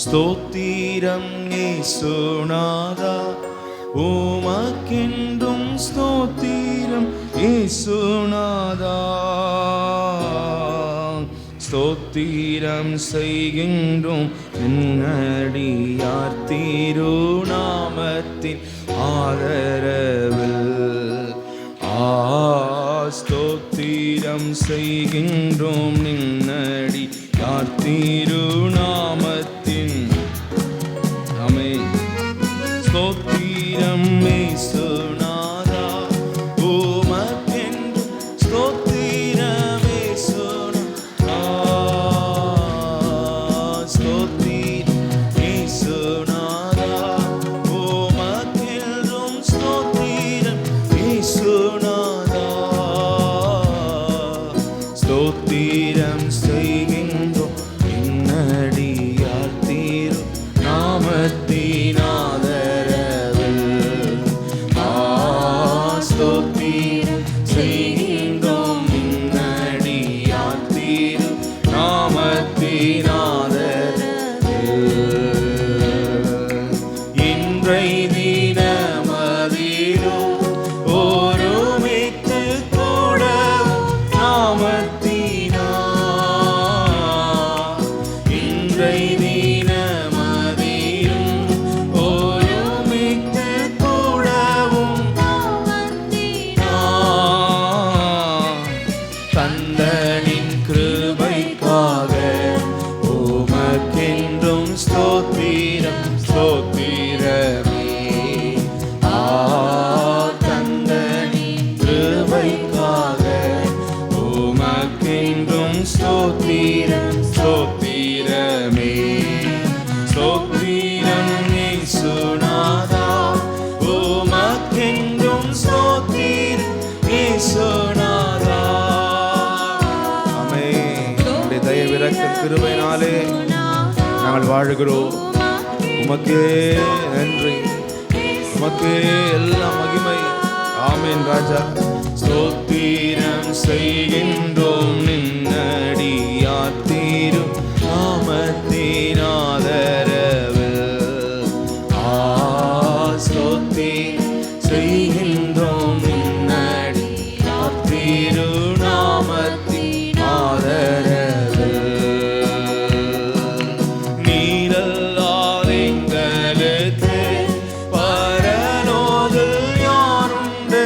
ஸ்தோத்திரம் இயேசுநாதா, உமக்கென்றும் ஸ்தோத்திரம் இயேசுநாதா. ஸ்தோத்திரம் செய்கின்றோம் என்னடியார் திருநாமத்தின் ஆதரவில். ஸ்தோத்திரம் செய்கின்றோம் நின்னடியார் திருநாமத்தின். ஆமென். ஸ்தோத்திரம் இயேசுநாதா, உமக்கென்று ஸ்தோத்திரம் இயேசுநாதா. ஸ்தோத்திரம் இயேசுநாதா, உமக்கென்றும் ஸ்தோத்திரம் இயேசுநாதா. ஸ்தோத்திரம் செய்கின்றோம் என்னடியார் திரு நாமத்தின் ஆதரவில். ஸ்தோத்திரம் செய்கின்றோம் என்னடியார் திரு நாமத்தின் ஆதரவில். இன்றை தினமதிலும் ஒருமித்து கூடவும் நாமத்தினார். இன்றை தினமதிலும் ஒருமித்து கூடவும் நாமத்தினார். தந்தனின் கிருபைக்காக உமக்கென்றும் ஸ்தோத்திரம் ஸ்தோத்திரமே. தந்தனின் கிருபைக்காக உமக்கென்றும் ஸ்தோத்திரம் ஸ்தோத்திரமே. ஸ்தோத்திரம் இயேசுநாதா, உமக்கென்றும் ஸ்தோத்திரம் இயேசுநாதா. ஆமென். உம்முடைய தயவு இரக்கம் கிருபையினாலே நாங்கள் வாழுகிறோம். உமக்கே நன்றி, உமக்கே எல்லா மகிமை. ஆமென் ராஜா. ஸ்தோத்திரம் செய்கின்றோம் நின்னடியார் திரு நாமத்தின் ஆதரவில். ஸ்தோத்திரம் செய்கின்றோம் நின்னடியார் திரு நாமத்தின் ஆதரவில். நீரல்லால் எங்களுக்கு பரலோகில் யாருண்டு?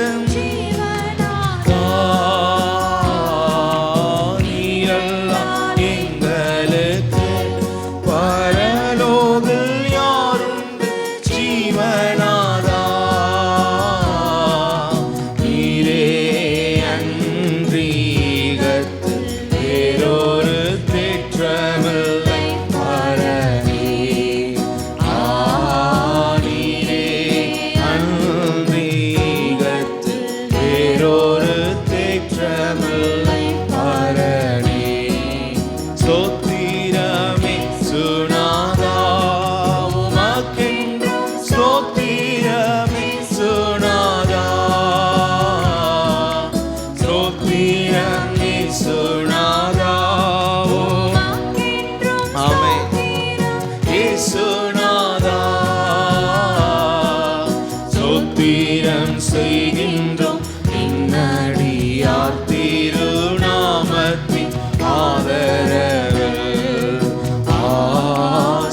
நீரல்லால் எங்களுக்கு பரலோகில் யாருண்டு? ஜீவநாதா, நீரே அன்றீகத்து வேறொரு தேற்றமில்லை பரனே. நீரே அன்றீகத்து வேறொரு தேற்றமில்லை பரனே. ஸ்தோத்திரம் இயேசுநாதா, உமக்கென்றும் ஸ்தோத்திரம் இயேசுநாதா. ஸ்தோத்திரம் இயேசுநாதா, ஆமென். இயேசுநாதா, ஸ்தோத்திரம் செய்கின்றோம் என்னடியார் திருநாமத்தின் ஆதரவில்.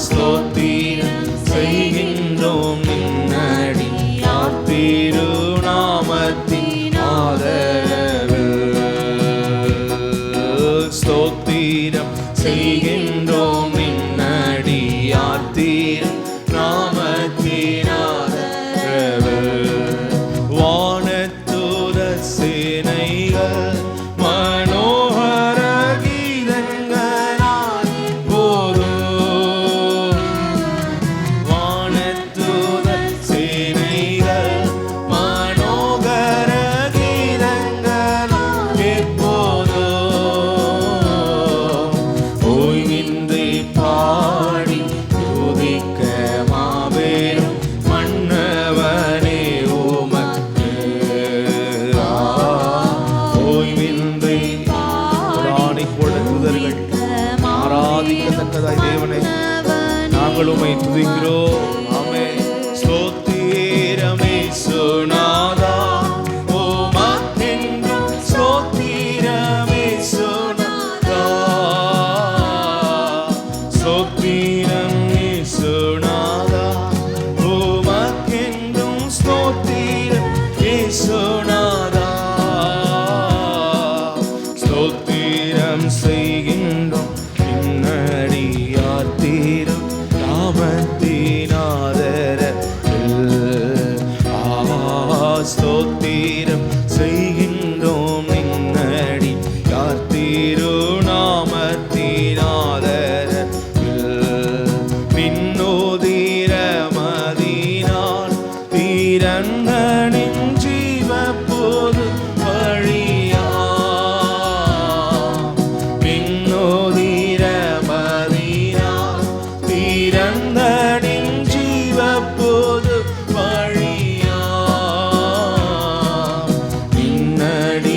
ஸ்தோத்திரம் செய்கின்றோம் என்னடியார் திருநாமத்தின் ஆதரவில். ஸ்தோத்திரம் செய்கின்றோம் என்னடியார் திரு நாமத்தின் ஆதரவில். வானத்துத சேனைகள் மனோகர கீதங்களால் போதும். வானத்துத சேனைகள் மனோகர கீதங்களால் எப்போதும் ஓய்வின்றி பாடி துதிக்க நாங்கள் உம்மை துதிக்கிறோம். ஆமென். ஸ்தோத்திரம் இயேசுநாதா, உமக்கென்றும் ஸ்தோத்திரம் இயேசுநாதா. ஸ்தோத்திரம் இயேசுநாதா, உமக்கென்றும் ஸ்தோத்திரம் இயேசுநாதா. ஸ்தோத்திரம் செய்கின்றோம் பின்னடியார் தீரும் நாமத்தின் ஆதரவில். ஸ்தோத்திரம் செய்கின்றோம் நின்னடி யார் தீரு நாமத்தின் ஆதரவில். விண்ணோதிர மதினால் தீரங்கனின் ஜீவ போது வழியா. விண்ணோதிர மதினால் தீரங்கனின் ஜீவ போது வழியா.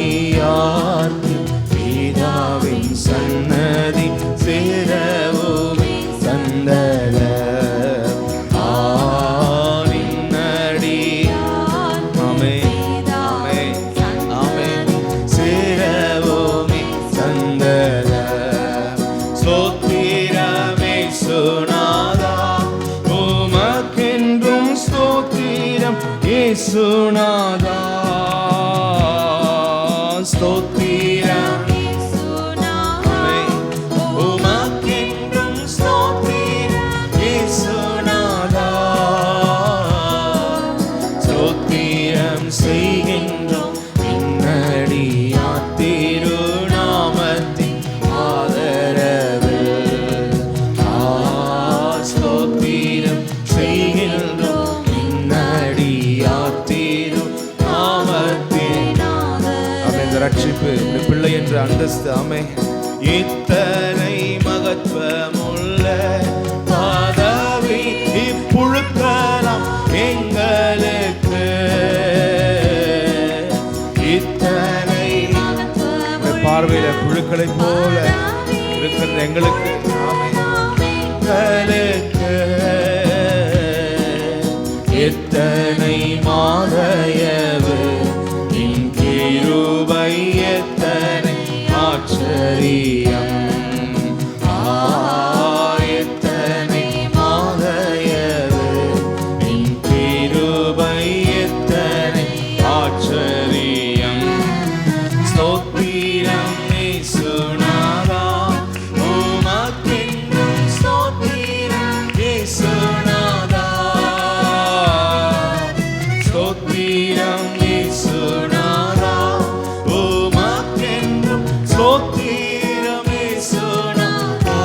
நின்னடியார்க்கு பிதாவின் சன்னதி சேரவுமே சந்தல. நின்னடி ஆமென் ஆமென் ஆமென் சேரவுமே சந்தல. ஸ்தோத்திரமே சுநாதா, உமக்கென்றும் ஸ்தோத்திரம் இயேசுநாதா. ஸ்தோத்திரம் ஆமென், உமக்கென்றும் ஸ்தோத்திரம் இயேசுநாதா. ஸ்தோத்திரம் செய்கின்றோம் பின்னடியார் திருநாமத்தின் ஆதரவில். ஸ்தோத்திரம் செய்கின்றோம் பின்னடியார் திருநாமத்தின். ஆமென். ரட்சிப்பு பிள்ளை என்ற அந்தஸ்து. ஆமென். இத்தனை மகத்துவமுள்ள பதவி இப்புழுக்கலாம் எங்களுக்கு. இத்தனை பார்வையில புழுக்களை போல இருக்கிற எங்களுக்கு. ஆமென். எங்களுக்கு எத்தனை மாதயவு நின் கிருபை எத்தனை ஆச்சரியம். எத்தனை மாதயவு நின் கிருபை எத்தனை ஆச்சரியம். ஸ்தோத்திரம் இயேசுநாதா, உமக்கென்றும் ஸ்தோத்திரம் இயேசுநாதா. ஸ்தோத்திரம் இயேசுநாதா, உமக்கென்றும் ஸ்தோத்திரம் இயேசுநாதா.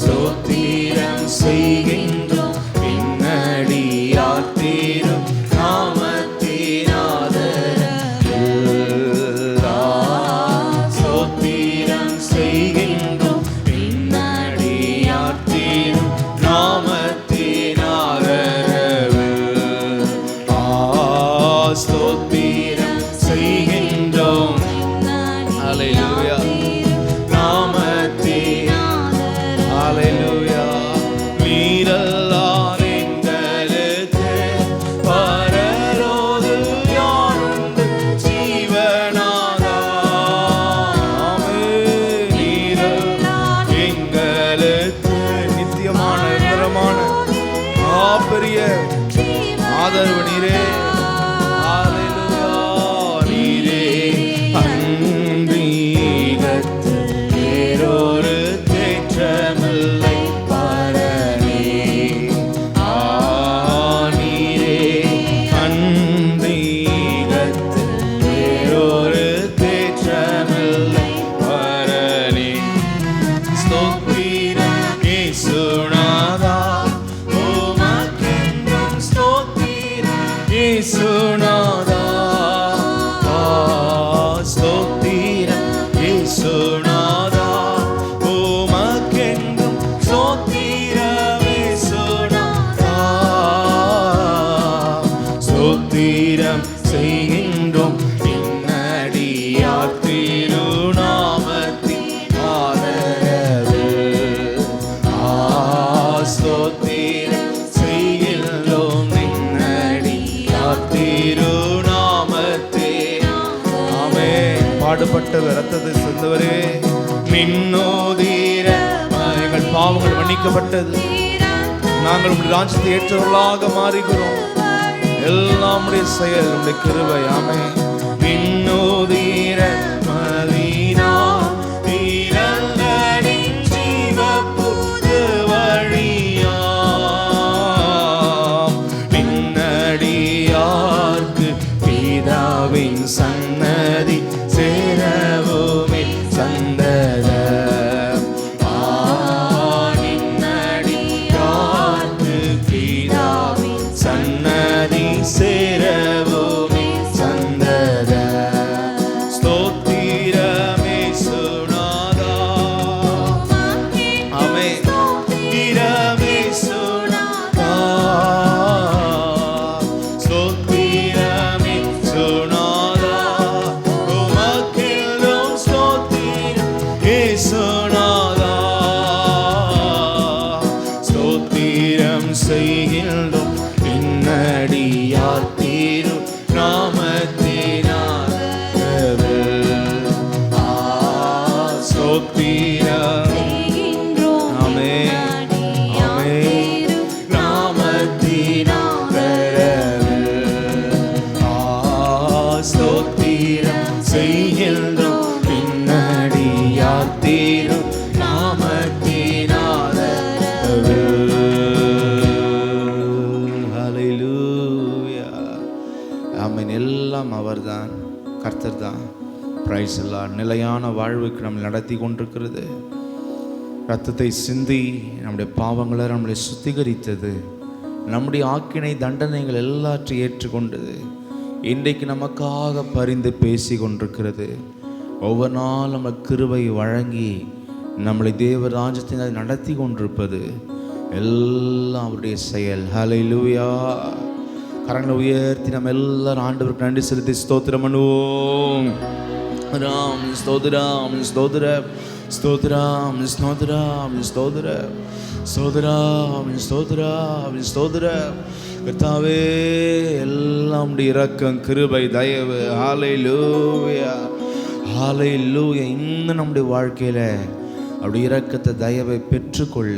ஸ்தோத்திரம் செய்கின்றோம் பின்னடியார் தீரும் நாமத்தின் ஆதரவில். ஸ்தோத்திரம் செய்கின்றோம் பின்னடியார் தீரும் நாமத்தின் ஆதரவில். ஸ்தோத்திரம் செய்கின்றோம் ஹல்லேலூயா நாமத்தின். ஹல்லேலூயா. நீரல்லால் எங்களுக்கு பரலோது யாருண்டு ஜீவநாதா. ஆமென். நீரல்லால் எங்களுக்கு நித்தியமான நிரந்தரமான பெரிய ஆதரவு நீரே. ஹல்லேலூயா. நீரே அன்றீகத்து வேறொரு தேற்றமில்லை பரனே. நீரே அன்றீகத்து வேறொரு தேற்றமில்லை பரனே. ஸ்தோத்திரம் இயேசுநாதா, உமக்கென்றும் ஸ்தோத்திரம் காயப்பட்டவர், ரத்தத்தை சிந்தவரே. நின்னோதீர எங்கள் பாவங்கள் மன்னிக்கப்பட்டது. நாங்கள் உம்முடைய ராஜ்யத்தை ஏற்றவர்களாக மாறுகிறோம். எல்லாம் உடைய செயல், உடைய கிருபை. ஆமென். நின்னோதீர மதீனா தீரங்களின் ஜீவப்புது வழியா நின்னடியார்க்கு பிதாவின் சன்னதி சேரவுமே சந்தத நின்னடியார்க்கு பிதாவின் சன்னதி சேரவுமே சந்தத. ஸ்தோத்திரமே சுனாதா. ஆமென். ஸ்தோத்திரமே சுனாதா. ஸ்தோத்திரமே சுனாதா. உமக்கெல்லாம் ஸ்தோத்திரம் இயேசுநாதா. ஸ்தோத்திரம் செய்கின்றோம் இன்னடியார் தீரு நாமத்தினால். ஸ்தோத்திரம். ஆமென். ஆமென். நாமத்தினால். ஸ்தோத்திரம் செய்கின்றோம் பின்னடியார் தீரு நாமத்தினால். ஹல்லேலூயா. ஆமென். எல்லாம் அவர்தான், கர்த்தர் தான். பிரைஸ் எல்லாம் நிலையான வாழ்வுக்கு நம்ம நடத்தி கொண்டிருக்கிறது. ரத்தத்தை சிந்தி நம்முடைய பாவங்களை நம்மளை சுத்திகரித்தது. நம்முடைய ஆக்கினை தண்டனைகள் எல்லாற்றையும் ஏற்றுக்கொண்டது. இன்றைக்கு நமக்காக பரிந்து பேசி கொண்டிருக்கிறது. ஒவ்வொரு நாள் நம்ம கிருபை வழங்கி நம்மளை தேவ ராஜ்யத்தை நடத்தி கொண்டிருப்பது எல்லாம் அவருடைய செயல். ஹல்லேலூயா. கரங்களை உயர்த்தி நம்ம எல்லாரும் ஆண்டவருக்கு நன்றி செலுத்தி ஸ்தோத்திரம் பண்ணுவோம். ராம் ஸ்தோத்திரம் ஸ்தோத்திரம் ஸ்தோத்திரம் ஸ்தோத்திரம் ஸ்தோத்திரம் ஸ்தோத்திரம் ஸ்தோத்திரம் ஸ்தோத்திரம். கர்த்தாவே, எல்லாம் இரக்கம், கிருபை, தயவு. ஹல்லேலூயா. ஹல்லேலூயா. இன்னும் நம்முடைய வாழ்க்கையில் அப்படி இரக்கத்தை, தயவை பெற்றுக்கொள்ள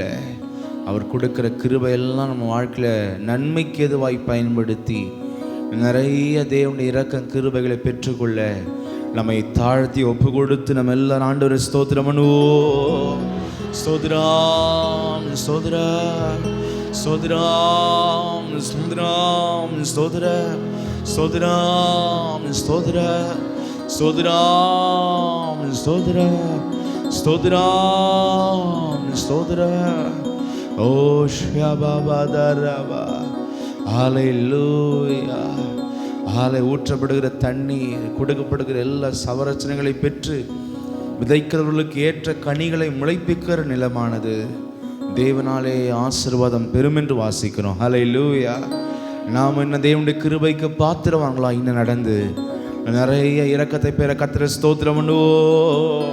அவர் கொடுக்குற கிருபையெல்லாம் நம்ம வாழ்க்கையில் நன்மைக்கு எதுவாய் பயன்படுத்தி நிறைய தேவனுடைய இரக்கம், கிருபைகளை பெற்றுக்கொள்ள நம்மை தாழ்த்தி ஒப்பு கொடுத்து நம்ம எல்லாரும் ஆண்டவரை ஸ்தோத்திரம் பண்ணுவோம். ஸ்தோத்திரம் ஸ்தோத்திரம் ஸ்தோத்திரம் ஸ்தோத்திரம் ஸ்தோத்திரம் ஸ்தோத்திரம் ஸ்தோத்திரம் ஸ்தோத்திரம் ஸ்தோத்திரம் ஸ்தோத்திரம் ஸ்தோத்திரம். ஓ ஷபபதரபா. ஹல்லேலூயா. ஊற்றப்படுகிற தண்ணீர், கொடுக்கப்படுகிற எல்லா சவரச்சனைகளை பெற்று விதைக்கிறவர்களுக்கு ஏற்ற கனிகளை முளைப்பிக்கிற நிலமானது தேவனாலே ஆசீர்வாதம் பெறும் என்று வாசிக்கிறோம். ஹல்லேலூயா. நாம் இன்னும் தேவனுடைய கிருபைக்கு பாத்திரவாங்களா இன்னும் நடந்து நிறைய இரக்கத்தை பெற கர்த்தரை ஸ்தோத்திரம் பண்ணுவோம்.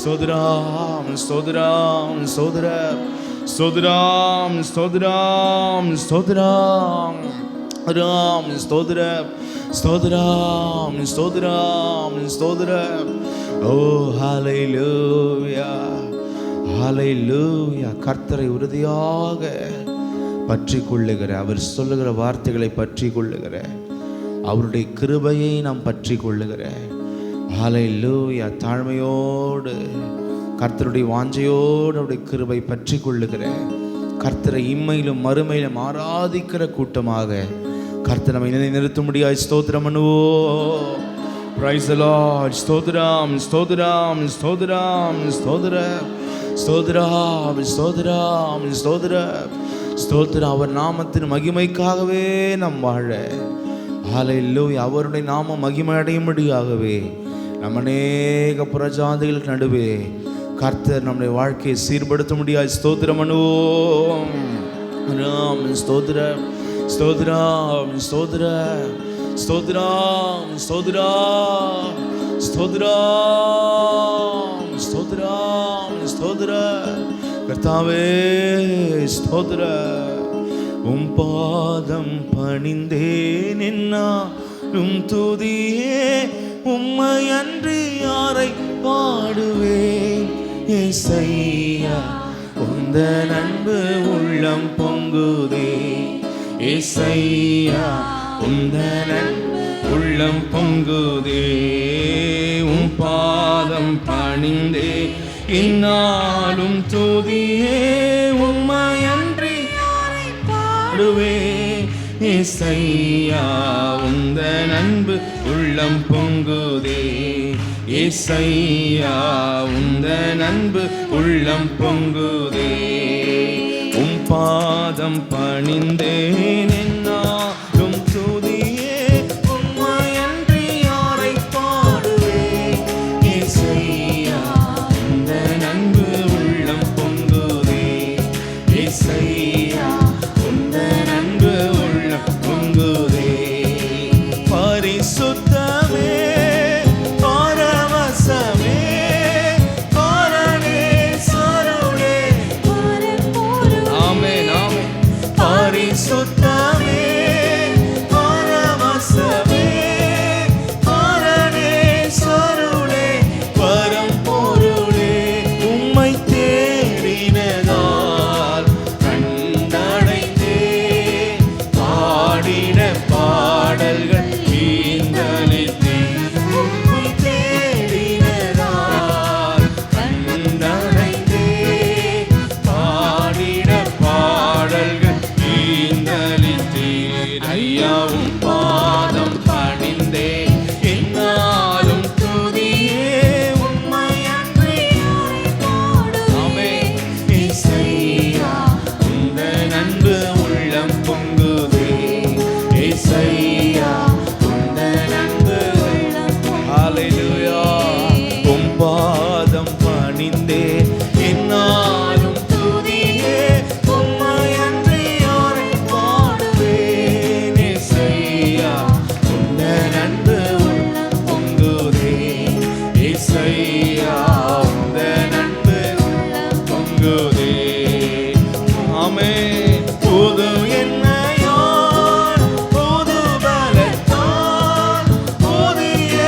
ஸ்தோத்திரம் ஸ்தோத்திரம் ஸ்தோத்திரம் ஸ்தோத்திரம் ஸ்தோத்திரம் ஸ்தோத்திரம் ராம் ஸ்தோத்திரம் ஸ்தோத்திரம் ஸ்தோத்திரம் ஸ்தோத்திரம். ஓ ஹல்லேலூயா. ஹல்லேலூயா. கர்த்தரை உறுதியாக பற்றி கொள்ளுகிற, அவர் சொல்லுகிற வார்த்தைகளை பற்றி கொள்ளுகிற, அவருடைய கிருபையை நாம் பற்றி கொள்ளுகிற. ஹல்லேலூயா. தாழ்மையோடு கர்த்தருடைய வாஞ்சையோடு அவருடைய கிருபை பற்றி கொள்ளுகிற, கர்த்தரை இம்மையிலும் மறுமையிலும் ஆராதிக்கிற கூட்டமாக கர்த்தர் நம்மை நிறுத்த முடியாது. ஸ்தோத்திரம் பண்ணுவோம். Price the Lord. ஸ்தோத்திரம் ஸ்தோத்திரம் ஸ்தோத்திரம் ஸ்தோத்திரம் ஸ்தோத்திரம் ஸ்தோத்திரம் ஸ்தோத்திரம் ஸ்தோத்திரம். அவர் நாமத்தின் மகிமைக்காகவே நாம் வாழ. ஹல்லேலூயா. அவருடைய நாமம் மகிமை அடையும்படியாகவே நம்ம அநேக புறஜாதிகளுக்கு நடுவே கர்த்தர் நம்முடைய வாழ்க்கையை சீர்படுத்த முடியாது. ஸ்தோத்திரம் பண்ணுவோம். ராம் ஸ்தோத்திரம் ஸ்தோத்திரம் ஸ்தோத்திரம் ஸ்தோத்திரம் ஸ்தோத்திரம் ஸ்தோத்திரம் ஸ்தோத்திரம் ஸ்தோத்திரம். கர்த்தாவே ஸ்தோத்திரம். உம் பாதம் பணிந்தேன் என்னாலும் துதியே உம்மையன்றி யாரை பாடுவேன் ஏசையா உந்தன் அன்பு உள்ளம் பொங்குதே ஏசையா உந்தன் அன்பு உள்ளம் பொங்குதே உம் பாதம் பணிந்தே இந்நாளும் துதியே உம்மையன்றி யாரை பாடுவேன் ஏசையா உந்தன் அன்பு உள்ளம் பொங்குதே ஏசையா உந்தன் அன்பு உள்ளம் பொங்குதே உம் பாதம் பணிந்தேன் என்னாலும் துதியே உம்மையன்றி யாரை பாடுவேன் ஏசையா உந்தன் அன்பு உள்ளம் பொங்குதே ஏசையா உந்தன் அன்பு உள்ளம் பொங்குதே பரிசுத்தமே பரவசமே பரமேஸ்வருடே ஆமென் ஆமென் பரிசுத்தமே பரவசமே பரமேஸ்வருடே பரம்பொருளே உம்மை தேடினதால் கண்டடைந்தே பாடின பாடல்கள் ஈந்தளித்தே உம்மை தேடினதால் கண்டடைந்தே பாடின பாடல்கள் ஈந்தளித்தீர் ஐயா உம் பாதம் பணிந்தே என்னாலும் துதியே உம்மையன்றி ஆமென் ஏசையா உந்தன் அன்பு உள்ளம் பொங்குதே ஏசையா உந்தன் அன்பு ஹல்லேலூயா உம் பாதம் பணிந்தே என்னாலும் துதியே உம்மையன்றி யாரை பாடுவேன் ஏசையா உந்தன் அன்பு உள்ளம் பொங்குதே ஏசையா உந்தன் அன்பு பொங்குதே ஆமென் புது எண்ணெயால் புது பலத்தால் புதிய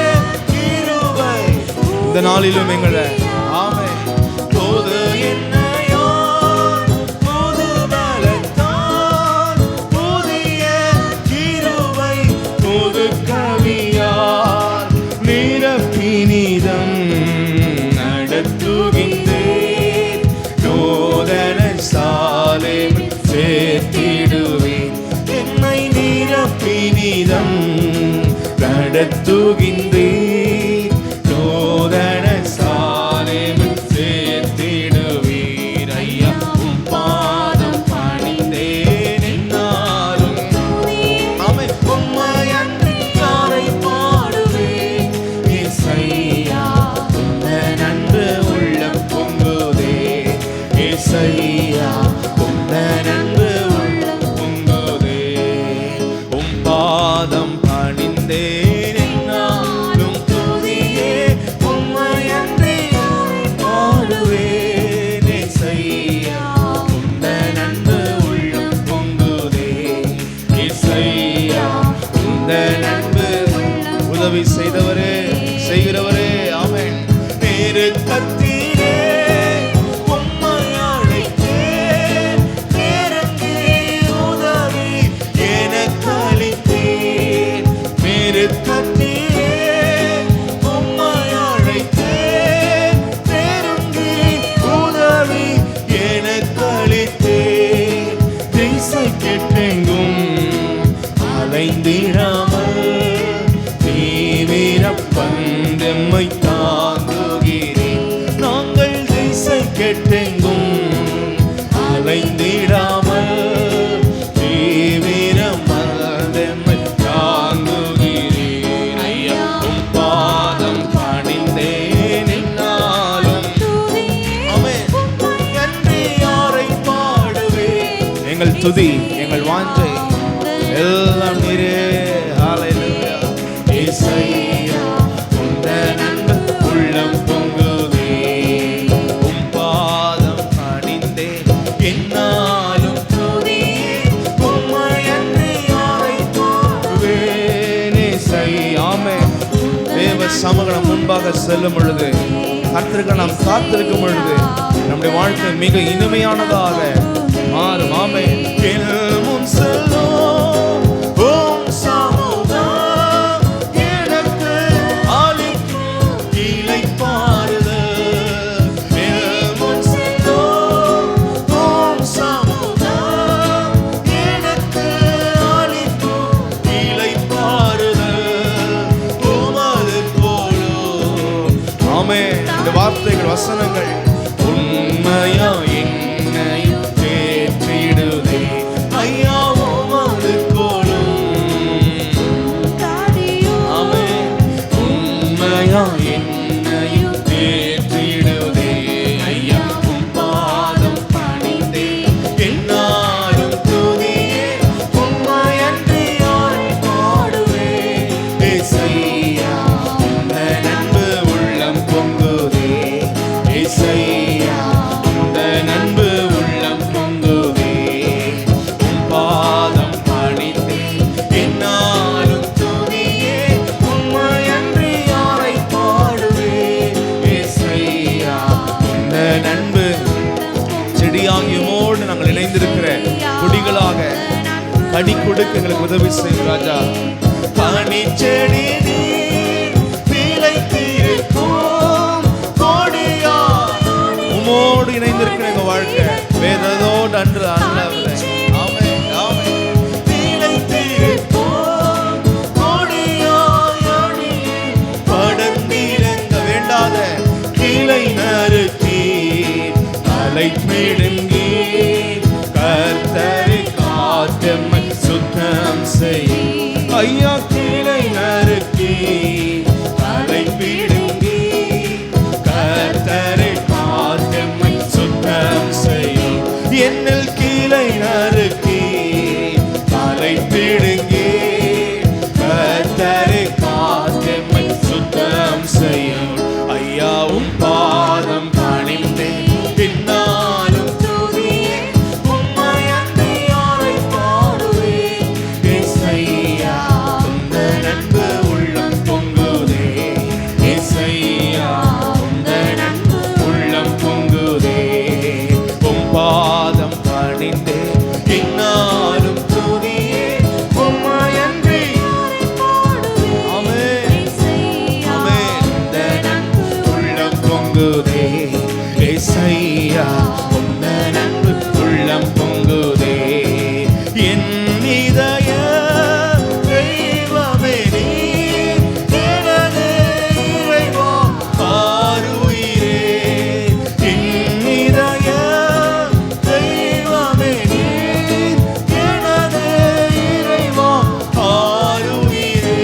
கிருபை இந்த நாளிலும் எங்களை ஆமென் புது எண்ணெயால் புது பலத்தால் புதிய கிருபை புது கவியால் நிரப்பினிதம் நடத்துகின்றேன் நோதன சாலேம் சேர்த்திடுவேன் என்னை நிரப்பினிதம் நடத்துகின்றேன் நோதன சாலேம் சேர்த்திடுவீர் ஐயா உம் பாதம் பணிந்தேன் என்னாலும் ஆமென் உம்மையன்றி யாரை பாடுவேன் ஏசையா உந்தன் அன்பு உள்ளம் பொங்குதே ஏசையா உந்தன் அன்பு உள்ளம் பொங்குதே உம் பாதம் பணிந்தேன் என்னாலும் துதியே உம்மையன்றி யாரை பாடுவேன் ஏசையா உந்தன் அன்பு உள்ளம் பொங்குதே ஏசையா உந்தன் அன்பு உதவி செய்தவரே செய்கிறவரே ஆமென் நெருக்கத்திலே உம்மை அழைத்தேன் நெருங்கி உதவி எனக்கு அளித்தீர் நெருக்கத்திலே உம்மை அழைத்தேன் நெருங்கி உதவி எனக்கு அளித்தீர் திசை கெட்டெங்கும் அலைந்திடாமல் தீவிர பந்தெம்மை தாங்குகிறேன் நாங்கள் திசை கெட்டெங்கும் அலைந்திடாமல் தீவிர பந்தெம்மை தாங்குகிறேன் ஐயா உம் பாதம் பணிந்தேன் என்னாலும் ஆமென் உம்மையன்றி யாரை பாடுவேன் எங்கள் துதி எங்கள் வாஞ்சை எல்லாம் நீரே ஹல்லேலூயா ஏசையா உந்தன் அன்பு உள்ளம் பொங்குதே உம் பாதம் பணிந்தேன் என்னாலும் துதியே உம்மையன்றி யாரை பாடுவேன் ஏசையா ஆமென் தேவ சமூகம் முன்பாக செல்லும் பொழுது, கர்த்தருக்கு நாம் காத்திருக்கும் பொழுது நம்முடைய வாழ்க்கை மிக இனிமையானதாக மாறும். ஆமென். முன் செல்லும் உம் சமூகம் எனக்கு அளிக்கும் இளைப்பாறுதல். முன் செல்லும் உம் சமூகம் எனக்கு அளிக்கும் இளைப்பாறுதல். உமது போலும். ஆமென். இந்த வார்த்தைகள், வசனங்கள் உண்மையா என்னையும் தேற்றிடுதே. ஐயா உமது கோலும். ஆமென். உண்மையா என்னையும் தேற்றிடுதே. ஐயா உம் பாதம் பணிந்தே என்னாலும் துதியே. உம்மையன்றி யாரை பாடுவேன். ஏசையா உந்த நன்பு உள்ளம் பொங்குதே. ஏசையா உந்த நன்பு உள்ளம் பொங்குதே. உம் பாதம் பணிந்தே என்னாலும் துதியே. உம்மையன்றி யாரை பாடுவேன். ஏசையா உந்த நன்பு. செடியாகிய உம்மோடு நாங்கள் இணைந்திருக்கிற கொடிகளாக கனி கொடுக்க எங்களுக்கு உதவி செய்யும் ராஜா. பனிச்செடி நீர் பிழைத்திருக்கும் கொடியாய் உம்மோடு இணைந்திருக்கிற எங்க வாழ்க்கை வேதத்தோடு அன்று அல்லவரே. ஆமென். ஆமென். பிழைத்திருக்கும் கொடியாய் அணியே படர்ந்திறங்க வேண்டாத கிளை நறுக்கி தலை பிடுங்கி கர்த்தரை காத்தெம்மை சுத்தம் செய். ஐயா கிளை நறுக்கி தலை பிடுங்கி கர்த்தரை காத்தெம்மை சுத்தம் செய். என்னில் கிளை நறுக்கி தலை பிடுங்கி கர்த்தரை காத்தெம்மை சுத்தம் செய்யும். ஐயா உம் பாதம் பணிந்தே என்னாலும் துதியே. உம்மையன்றி யாரை பாடுவேன். ஏசையா உந்த நன்பு உள்ளம் பொங்குதே. ஏசையா உந்த நன்பு உள்ளம் பொங்குதே. உம் பாதம் பணிந்தே என்னாலும் துதியே. உம்மையன்றி ஆமென். ஆமென். உந்த நன்பு உள்ளம் பொங்குதே. ஏசையா உந்த நன்பு உள்ளம் பொங்குதே. என் இதய தெய்வமே நீர் எனது இறைவா ஆருயிரே. என் இதய தெய்வமே நீர் எனது இறைவா ஆருயிரே.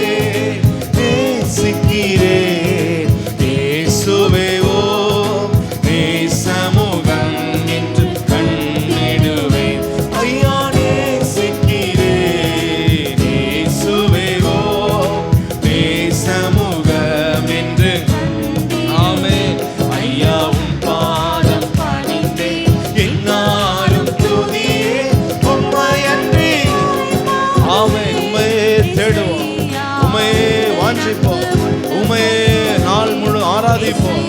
நேசிக்கிறேன் இயேசுவே ஓம் நேசமுகம் என்று கண்ணிடுவேன். ஐயா நேசிக்கிறேன் இயேசுவே ஓம் நேசமுகம் என்று. ஆமென். ஐயா உம் பாதம் பணிந்தே என்னாலும் துதியே. உம்மையன்றி ஆமென். உம்மையே தேடுவோம், உம்மையே வாஞ்சிப்போம், உம்மையே நாள் முழு ஆராதிப்போம்,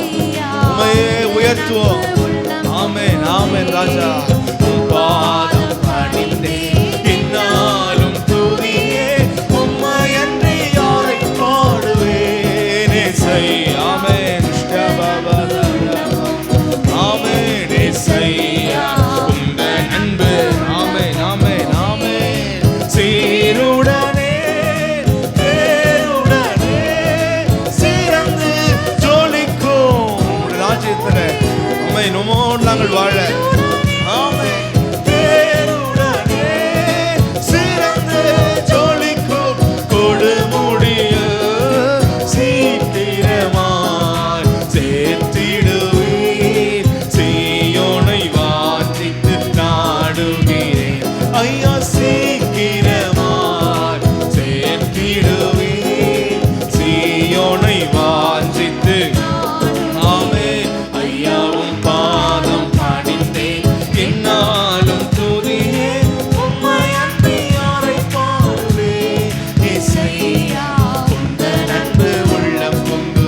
உம்மையே உயர்த்துவோம். ஆமென். ஆமென் ராஜா. உம் பாதம் பணிந்தே என்னாலும் துதியே. உம்மையன்றி யாரை பாடுவேன். ஏசையா. ஆமென். ஆமென். ஏசையா உந்த நன்பு. ஆமென். ஆமென். ஆமென். சீருடனே பேருடனே சிறந்து ஜொலிக்கும் உம்முடைய ராஜ்யத்துல. ஆமென். உம்மோடு நாங்கள் வாழ. ஆமென். பேருடனே சிறந்து ஜொலிக்கும் கொடுமுடியில் சீக்கிரமாய் சேர்த்திடுவீர். சீயோனை வாஞ்சித்து நாடுகிறேன். ஐயா சீக்கிரமாய் சேர்த்திடுவீர். சீயோனை வாஞ்சித்து. ஆமென். ஐயா உம் பாதம் பணிந்தே என்னாலும் துதியே. உம்மையன்றி யாரை பாடுவேன். ஏசையா உந்த நன்பு உள்ளம் பொங்குதே.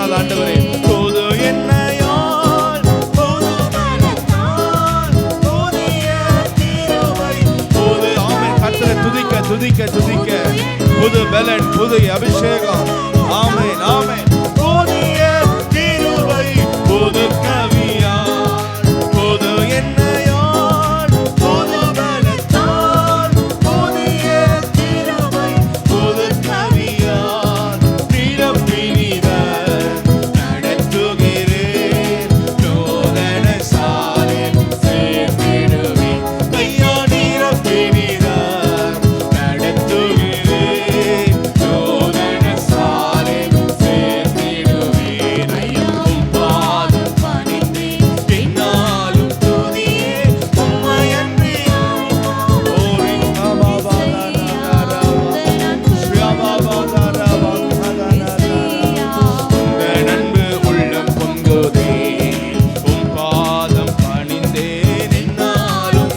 முடியாது ஆண்டவரே. புது எண்ணெயால் புது பலத்தால் புதிய கிருபை புது ஆமென். கர்த்தரை துதிக்க துதிக்க துதிக்க புது பலன் புது அபிஷேகம். ஆமென் ஆமென். புதிய கிருபை புது கவியால் புது எண்ணெயால் புது பலத்தால் புதிய கிருபை புது கவியால் நிரப்பினீர் நடத்துகிறேன் நூதன சாலில் சேர்த்திடுவேன். ஐயா நிரப்பினீர் நடத்துகிறேன் நூதன சாலில் சேர்த்திடுவேன். ஐயா உம் பாதம் பணிந்தேன் என்னாலும் துதியே உம்மையன்றி நண்பு உள்ளம் பொங்குதே உம் பாதம் பணிந்தேன் என்னாலும்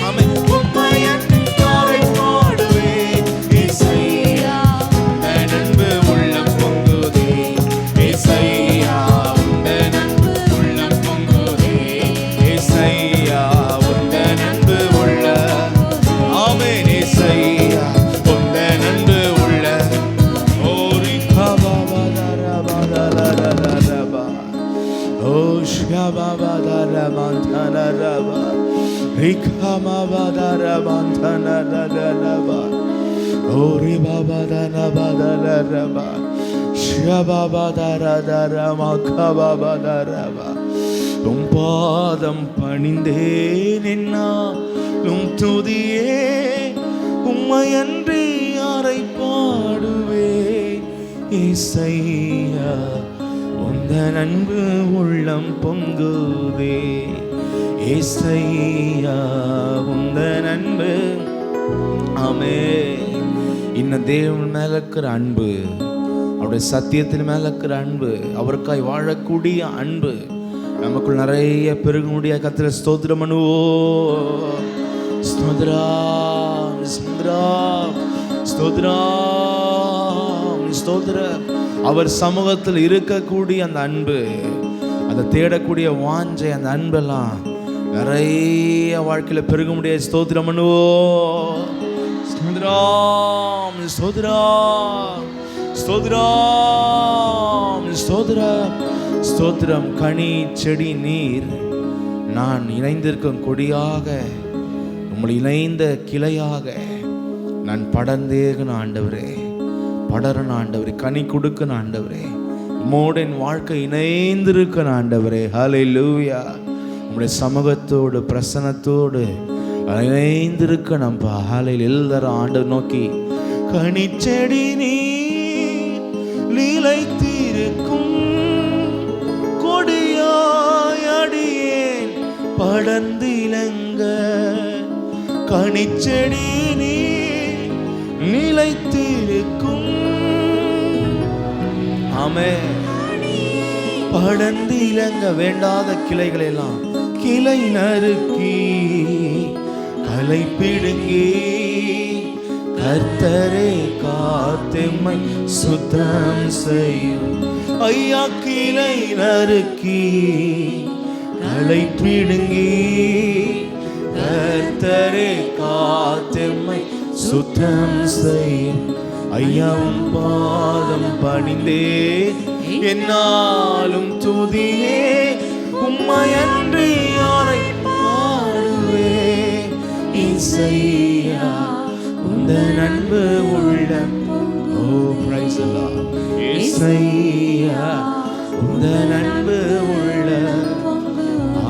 ஆமென். உம்மையன்றி யாரை பாடுவேன் இசையா நண்பு உள்ளம் பொங்குதே இசையா உந்த நண்பு உள்ளம் பொங்குதே இசையா உந்த நண்பு உள்ள ஆமென் இசையா உந்த நண்பு உள்ள ஓரி பாபாபாதரபாதரபா ஓ ஷபாபாதரமந்தனரபா ரிகமாபாதரமந்தனரபா ஓரி பாபாதரபாதரபா ஷபாபாதரதரமகபாபாதரபா உம் பாதம் பணிந்தேன் என்னாலும் துதியே உம்மையன்றி யாரை பாடுவேன் இசையா உந்த அன்பு உள்ளம் பொங்குதே இசையா உந்த அன்பு ஆமே. இன்னும் தேவன் மேல இருக்கிற அன்பு, அவருடைய சத்தியத்தின் மேல இருக்கிற அன்பு, அவருக்காய் வாழக்கூடிய அன்பு நமக்குள் நிறைய பெருக முடிய கர்த்தரை ஸ்தோத்திரம் பண்ணுவோம். ஸ்தோத்திரம் ஸ்தோத்திரம் ஸ்தோத்திரம் ஸ்தோத்திரம். அவர் சமூகத்தில் இருக்கக்கூடிய அந்த அன்பு, அதை தேடக்கூடிய வாஞ்சை, அந்த அன்பெல்லாம் நிறைய வாழ்க்கையில பெருக முடிய ஸ்தோத்திரம் பண்ணுவோம். ஸ்தோத்திரம் ஸ்தோத்திரம் ஸ்தோத்திரம் ஸ்தோத்திரம் ஸ்தோத்திரம். கனி செடி நீர் நான் இணைந்திருக்கும் கொடியாக, உங்களை இணைந்த கிளையாக நான் படர்ந்தேகன ஆண்டவரே, படரன் ஆண்டவரே, கனி கொடுக்கன ஆண்டவரே, உம்மோடு என் வாழ்க்கை இணைந்திருக்க ஆண்டவரே. ஹல்லேலூயா. உங்களுடைய சமூகத்தோடு பிரசன்னத்தோடு இணைந்திருக்க நம்ப ஹல்லேலூயா. எல்லாரும் ஆண்டவர் நோக்கி கனிச்செடி நீர் நிலைத்திருக்கும் கொடியாய் அடியேன் படர்ந்திலங்க. கனிச்செடி நீர் நிலைத்திருக்கும் ஆமென். படர்ந்திலங்க வேண்டாத கிளைகளை எல்லாம் கிளை நறுக்கி களை பிடுங்கி கர்த்தரே காத்தெம்மை சுத்தம் செய்யும். ஐயா கிளை நறுக்கி களை பிடுங்கி கர்த்தரே காத்தெம்மை சுத்தம் செய்யும். ஐயாவும் பாதம் பணிந்தே என்னாலும் துதியே உம்மையன்றி யாரை பாடுவே இசையா உந்த அன்பு உள்ளம். ஓ பிரைஸ் தி லார்ட். இசையா உந்த அன்பு உள்ளம்.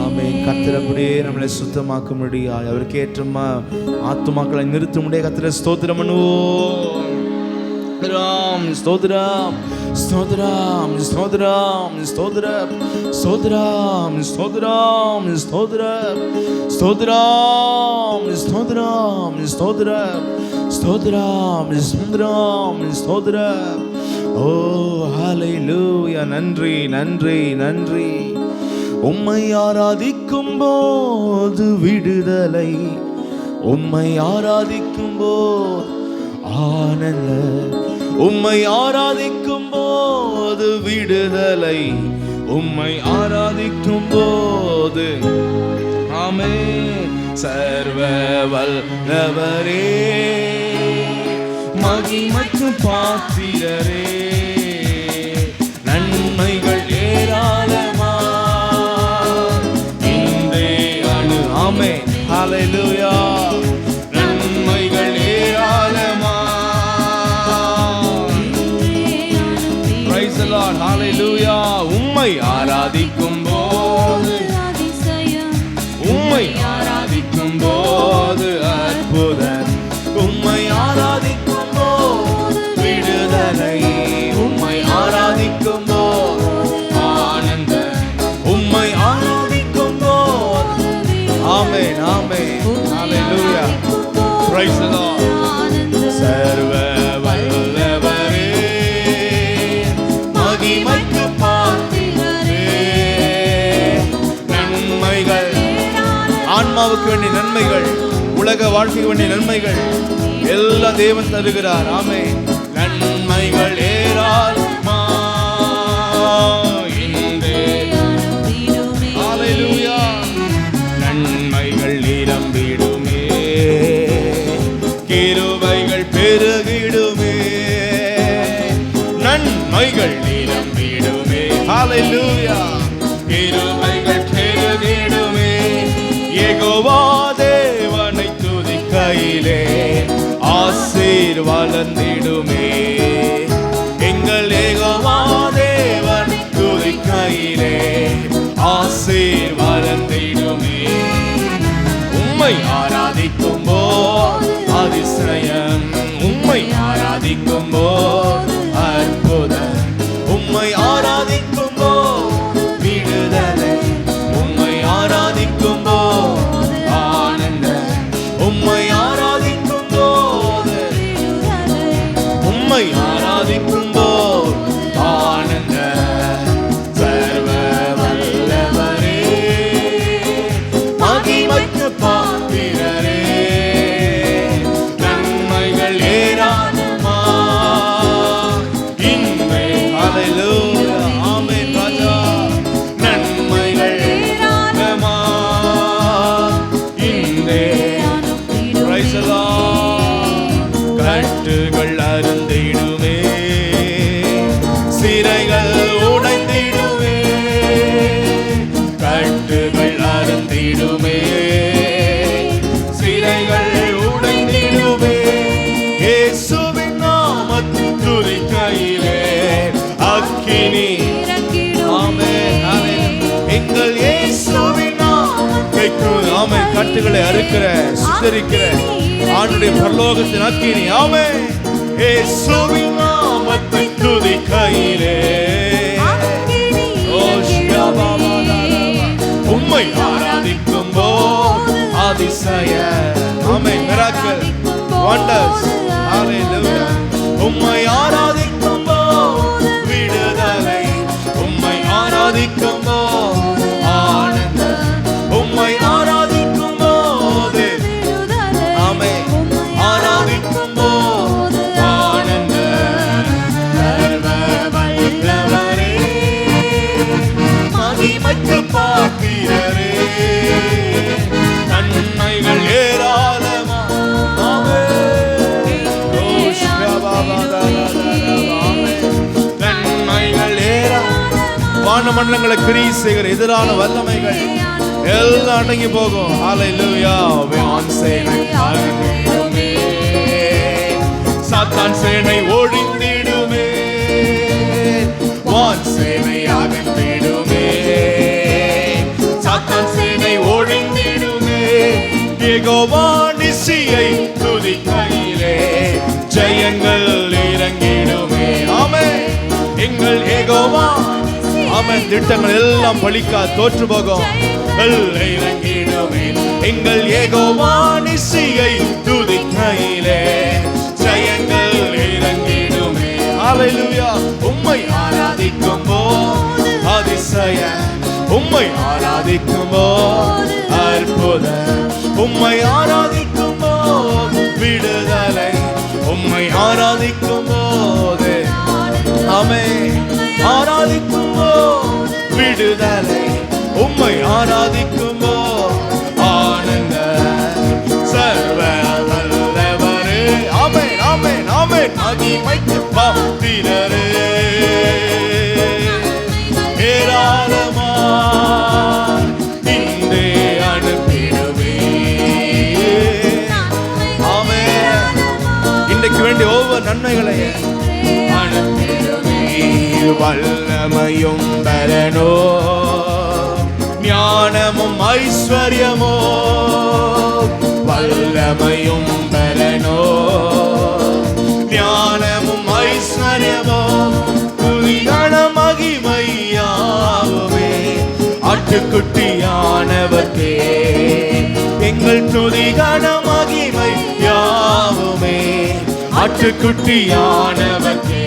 ஆமென். கர்த்தர் அப்படியே நம்மளை சுத்தமாக்க முடியாது, அவருக்கு ஏற்ற ஆத்துமாக்களை நிறுத்த முடியாது. கர்த்தரை ஸ்தோத்திரம் பண்ணுவோம். ஸ்தோத்திரம் ஸ்தோத்திரம் ஸ்தோத்திரம் ஸ்தோத்திரம் ஸ்தோத்திரம் ஸ்தோத்திரம் ஸ்தோத்திரம் ஸ்தோத்திரம் ஸ்தோத்திரம் ஸ்தோத்திரம் ஸ்தோத்திரம் ஸ்தோத்திரம் ஸ்தோத்திரம். ஓ ஹல்லேலூயா. நன்றி நன்றி நன்றி. உம்மை ஆராதிக்கும் போது விடுதலை, உம்மை ஆராதிக்கும் போது ஆனந்த, உம்மை ஆராதிக்கும் போது விடுதலை, உம்மை ஆராதிக்கும் போது ஆமென். சர்வ வல்லவரே, மகிமைக்கு பாத்திரரே, நன்மைகள் ஏராளமா இன்றே அணு. ஆமென். ஹல்லேலூயா. நன்மைகள் ஏராளமா. Praise the Lord. ஹல்லேலூயா. உம்மை ஆராதிக்கும் போது, உம்மை ஆராதிக்கும் போது அற்புதம், உம்மை ஆராதிக்கும் போது விடுதலை, உம்மை ஆராதிக்கும் போது ஆனந்தம், உம்மை ஆராதிக்கும் போது ஆமென் ஆமென். ஹல்லேலூயா. Praise the Lord. சர்வ வல்லவரே, மகிமைக்கு பாத்திரரே, நன்மைகள், ஆன்மாவுக்கு வேண்டிய நன்மைகள், உலக வாழ்க்கைக்கு வேண்டிய நன்மைகள் எல்லாம் தேவன் தருகிறார். ஆமென். நன்மைகள் ஏராளமா இன்றே. ஹல்லேலூயா. நன்மைகள் நிரம்பிடுமே, கிருபைகள் பெருகிடுமே, நன்மைகள் நிரம்பிடுமே. ஹல்லேலூயா. கிருபைகள் பெருகிடுமே. யெகோவா தேவனை துதிக்கையிலே ஆசீர் வளர்ந்திடுமே. எங்கள் யெகோவா தேவனை துதிக்கையிலே ஆசீர் வளர்ந்திடுமே. உம்மை ஆராதிக்கும் போது அதிசயம், உம்மை ஆராதிக்கும் போது அற்புதம், உம்மை ஆராதிக்கும் போது விடுதலை, உம்மை ஆராதிக்கும் போது ஆனந்தம், உம்மை ஆராதிக்கும் போது, உம்மை ஆராதிக்கும் போது ஆனந்தம். சர்வ வல்லவரே, மகிமைக்கு பாத்திரரே, நன்மைகள் ஏராளமா இன்றே. ஹல்லேலூயா. ஆமென் ராஜா. நன்மைகள் ஏராளமா இன்றே. Price the Lord. கட்டுகள் அறுந்திடுமே, சிறைகள் உடைந்திடுமே, கட்டுகள் அறுந்திடுமே, சிறைகள் உடைந்திடுமே. இயேசுவின் நாமத்தில் துதிக்கையிலே அக்கினி. ஆமென் ஆமென். எங்கள் இயேசுவின் நாமத்தில் ஆமென். கட்டுகளை அறுக்கிற, சுத்தரிக்கிற ஆண்டுடைய பரலோகத்தின் அக்கினி. ஆமென். இயேசுவின் நாமத்தில் துதிக்கையிலே உம்மை ஆராதிக்கும் போது அதிசயம். ஆமென். Miracle, wonders. ஹல்லேலூயா. உம்மை ஆராதிக்கும் போது விடுதலை, உம்மை ஆராதிக்கும் போது ஆனந்தம், உம்மை ஆராதிக்கும் போது ஆமென். ஆராதிக்கும் போது ஆனந்தம். சர்வ வல்லவரே, மகிமைக்கு பாத்திரரே, நன்மைகள் ஏராளமா. நன்மைகள் ஏராளமா. வானமண்டலங்களை கிரியை செய்கிற எதிரான வல்லமைகள் எல்லாம் அடங்கி போகும். ஹல்லேலூயா. வான் சேனை அழிந்திடுமே, சாத்தான் சேனை ஒழிந்திடுமே, வான் சேனை அகன்றிடுமே, சாத்தான் சேனை ஒழிந்திடுமே. யெகோவா நிசியை துதிக்கையிலே ஜெயங்கள் இறங்கிடுமே. ஆமென். எங்கள் யெகோவா ஆமென். திட்டங்கள் எல்லாம் பலிக்கா தோற்று போகும். இறங்கிடுமே. எங்கள் யெகோவா நிசியை துதிக்கையிலே ஜெயங்கள் இறங்கிடுமே. ஹல்லேலூயா. உம்மை ஆராதிக்கும் போது அதிசயம், உம்மை ஆராதிக்கும் போது அற்புதம், உம்மை ஆராதிக்கும் போது விடுதலை, உம்மை ஆராதிக்கும் போது ஆமென். ஆராதிக்கும்போ விடுதலை, உம்மை ஆராதிக்கும்போ ஆனந்த சர்வ வல்லவரே. ஆமென் ஆமென் ஆமென். மகிமைக்கு பாத்திரரே, ஏராளமா இன்றே அனுப்பிடுவே. ஆமென். இன்றைக்கு வேண்டிய ஒவ்வொரு நன்மைகளை அனுப்பிடுவே. வல்லமையும் பலனோ ஞானமும் ஐஸ்வர்யமோ, வல்லமையும் பலனோ ஞானமும் ஐஸ்வர்யமோ, துதிகன மகிமையாவுமே ஆட்டுக்குட்டியானவர்க்கே. எங்கள் துதிகன மகிமையாவுமே ஆட்டுக்குட்டியானவர்க்கே.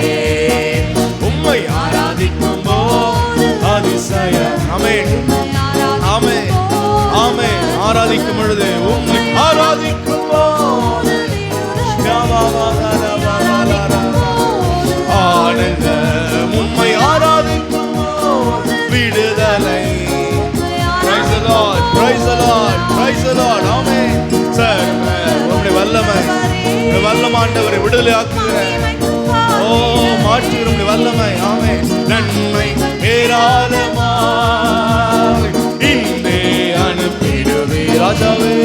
உம்மை ஆராதிக்கும் போது அதிசயம். ஆமென் ஆமென் ஆமென். ஆராதிக்கும் பொழுது உம்மை ஆராதிக்கும் போது ஆனந்தம், உம்மை ஆராதிக்கும் போது விடுதலை. Praise the Lord, praise the Lord, praise the Lord. ஆமென். சர்வ உம்முடைய வல்லமை, வல்லமாண்டவரை விடுதலை ஆக்குகிற, ஓ மாற்றுகிற உம்முடைய வல்லமை. ஆமென். நன்மை ஏராளமாய் இன்றே அனுப்பிடுவே ராஜாவே.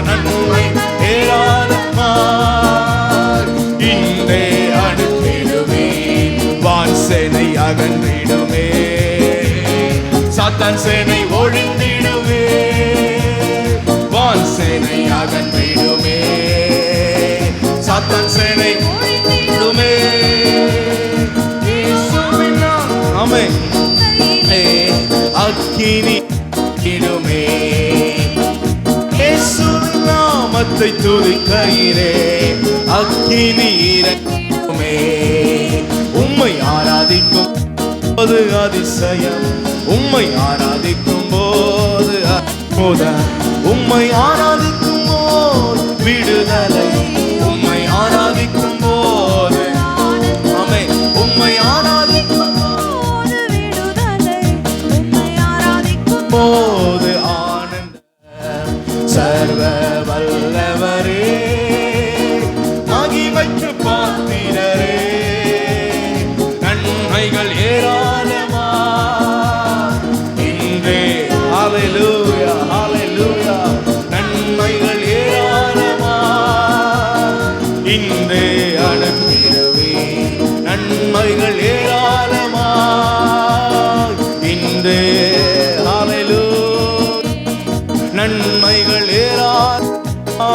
நன்மை ஏராளமாய் இன்றே அனுப்பிடுவே. வான் சேனை அகன்றிடுவே, சாத்தான் சேனை ஒழிந்திடுவே. வான் சேனை அகன்றிடுமே, சாத்தான் சேனை ஒழிந்திடுமே. ஆமென். அக்கினி இடுமே, இயேசுவின் நாமத்தை துதிக்கையிலே அக்கினி இறங்குமே. உம்மை ஆராதிக்கும் போது அதிசயம், உம்மை ஆராதிக்கும் போது அற்புதம், உம்மை ஆராதிக்கும் போது விடுதலை, உம்மை ஆராதிக்கும் போது ஆமென். உம்மை ஆராதிக்கும் போது விடுதலை, உம்மை ஆராதிக்கும் போது ஆனந்தம். சர்வ வல்லவரே, மகிமைக்கு பாத்திரரே, நன்மைகள் ஏராளமா இன்றே. ஹல்லேலூயா ஹல்லேலூயா. நன்மைகள் ஏராளமா இன்றே அனுப்பிடுவே. நன்மைகள் ஏராளமா இன்றே. ஹல்லேலூயா. நன்மைகள் ஏராளமா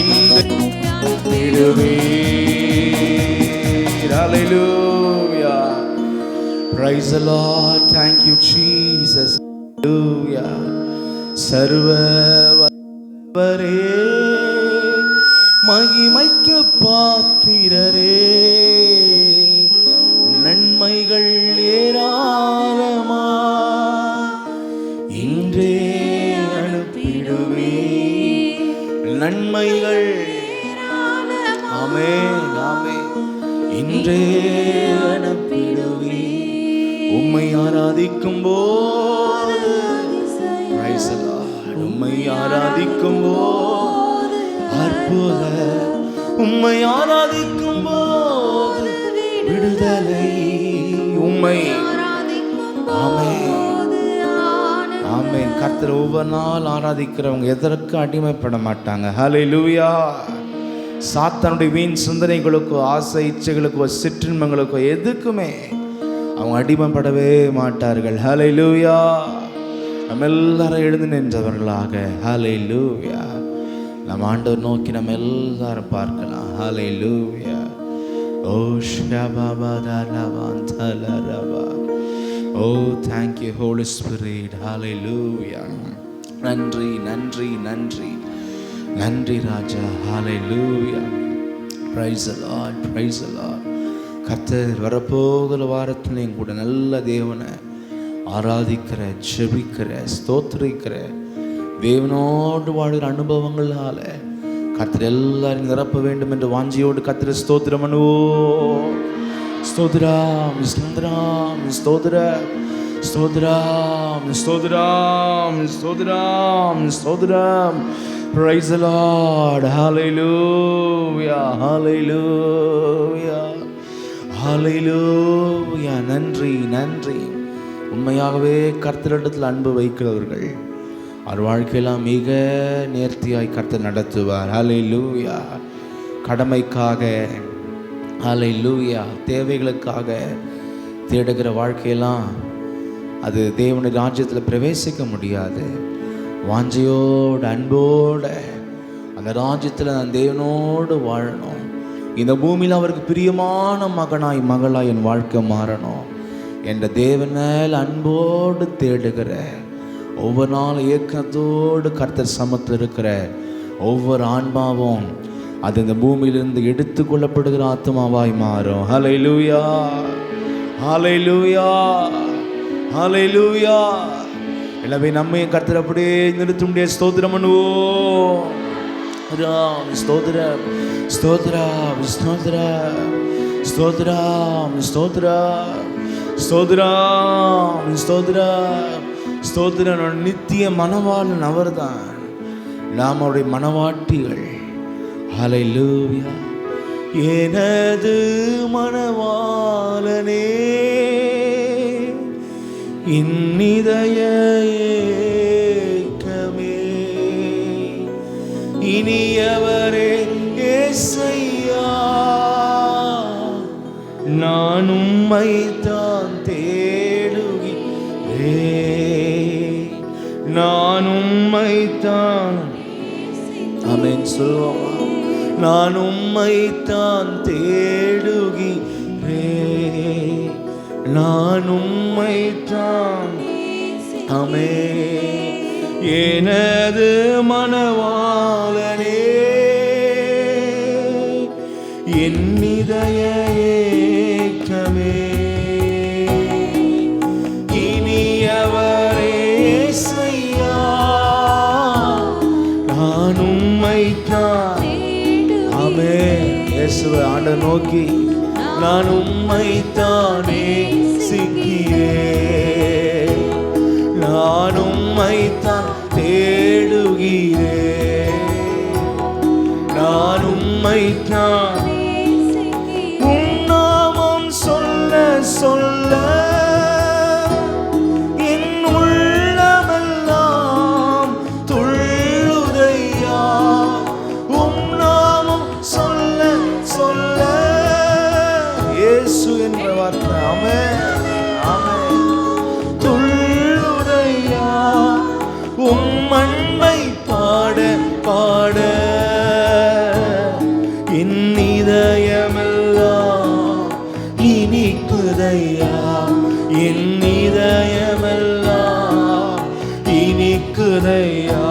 இன்றே அனுப்பிடுவே. Hallelujah. Praise the Lord. Thank you Jesus. Hallelujah. சர்வ வல்லவரே, மகிமைக்கு பாத்திரரே, நன்மைகள் ஏராளமா இன்றே அனுப்பிடுவே. நன்மைகள் ஆமென் ஆமென் இன்றே அனுப்பிடுவே. உம்மை ஆராதிக்கும் போது Praise the Lord. உம்மை ஆராதிக்கும் போது அற்புதம், உம்மை ஆராதிக்கும் போது விடுதலை, உம்மை ஆமென் ஆமென். கர்த்தர் ஒவ்வொரு நாள் ஆராதிக்கிறவங்க எதற்கு அடிமைப்பட மாட்டாங்க. ஹல்லேலூயா. சாத்தானுடைய வீண் சிந்தனைகளுக்கோ ஆசை இச்சைகளுக்கோ சிற்றின்பங்களுக்கோ எதுக்குமே அவங்க அடிமைப்படவே மாட்டார்கள். ஹல்லேலூயா. நம்ம எல்லாரும் எழுந்து நின்றவர்களாக ஹல்லேலூயா நம்ம ஆண்டவர் நோக்கி நம்ம எல்லாரும் பார்க்கலாம். ஹல்லேலூயா. ஓ ஷபாபாதாலவாந்தலரபா. ஓ thank you Holy Spirit. ஹல்லேலூயா. நன்றி நன்றி நன்றி நன்றி ராஜா. ஹல்லேலூயா. Praise the Lord, praise the Lord. கர்த்தர் வரப்போகிற வாரத்திலையும் கூட நல்ல தேவனை ஆராதிக்கிற, ஜெபிக்கிற, ஸ்தோத்திரிக்கிற தேவனோடு வாழ்கிற அனுபவங்களால கர்த்தர் எல்லாரும் நிரப்ப வேண்டும் என்று வாஞ்சியோடு கர்த்தரை ஸ்தோத்திரம் பண்ணுவோம். ஸ்தோத்திரம், ஸ்தோத்திரம், ஸ்தோத்திரம், ஸ்தோத்திரம், ஸ்தோத்திரம், ஸ்தோத்திரம், ஸ்தோத்திரம். Praise the Lord. Hallelujah, hallelujah, hallelujah. நன்றி, நன்றி. உண்மையாகவே கர்த்தரிடத்தில் அன்பு வைக்கிறவர்கள் அவர் வாழ்க்கையெல்லாம் மிக நேர்த்தியாய் கர்த்தர் நடத்துவார். ஹல்லேலூயா. கடமைக்காக, ஹல்லேலூயா, தேவைகளுக்காக தேடுகிற வாழ்க்கையெல்லாம் அது தேவனுடைய ராஜ்யத்தில் பிரவேசிக்க முடியாது. வாஞ்சையோடு அன்போடு அந்த ராஜ்யத்தில் நான் தேவனோடு வாழணும். இந்த பூமியில் அவருக்கு பிரியமான மகனாய் மகளாய் என் வாழ்க்கை மாறணும் என்ற தேவனால் அன்போடு தேடுகிற, ஒவ்வொரு நாள் ஏக்கத்தோடு கர்த்தர் சமத்தில் இருக்கிற ஒவ்வொரு ஆன்மாவும் அது இந்த பூமியிலிருந்து எடுத்து கொள்ளப்படுகிற ஆத்மாவாய் மாறும். ஹல்லேலூயா, ஹல்லேலூயா, ஹல்லேலூயா. எனவே நம்மை கர்த்தர் அப்படியே நிறுத்த முடிய ஸ்தோத்திரம் பண்ணுவோம். ஸ்தோத்திரம், ஸ்தோத்திரம், ஸ்தோத்திரம், ஸ்தோத்திரம், ஸ்தோத்திரம், ஸ்தோத்திரம், ஸ்தோத்திரம், ஸ்தோத்திரம். நித்திய மனவாளன் அவர்தான், நாம் அவருடைய மனவாட்டிகள். ஹல்லேலூயா. எனது மனவாளனே, இன்னிதய ஏக்கமே, இனியவரே ஏசையா, நான் உம்மைத்தான் தேடுகிறேன், நான் உம்மைத்தான். ஆமென் சொல்லுவோமா? நான் உம்மைத்தான் தேடுகிறேன், நான் உம்மைத்தான். ஆமென். எனது மனவாளனே, என் இதய ஏக்கமே, இனியவரே ஏசையா, நான் உம்மைத்தான். ஆமென். இயேசுவை ஆண்டவரை நோக்கி நான் உம்மைத்தானே சிக்கிறேன், நான் உம்மைத்தான் தேடுகிறேன், நான் உம்மைத்தான். உம் நாமம் சொல்ல சொல்ல என் உள்ளமெல்லாம் துள்ளுதையா, உம் நாமம் சொல்ல சொல்ல இயேசு என்ற வார்த்தை. ஆமென், ஆமென். துள்ளுதையா, உம் அன்பை பாட பாட என் இதயமெல்லாம் இனிக்குதையா, என் இதயமெல்லாம் இனிக்குதையா.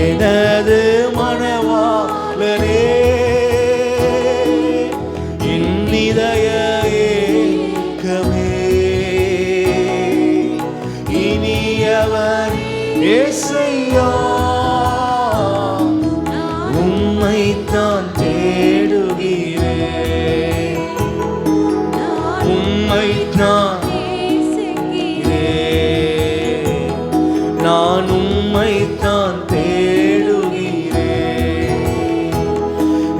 எனது மனவாளனே, என் இதய ஏக்கமே, இனியவர் ஏசையா, உம்மைத்தான் தேடுகிறேன், உம்மைத்தான், நான் உம்மைத்தான் தேடுகிறேன்,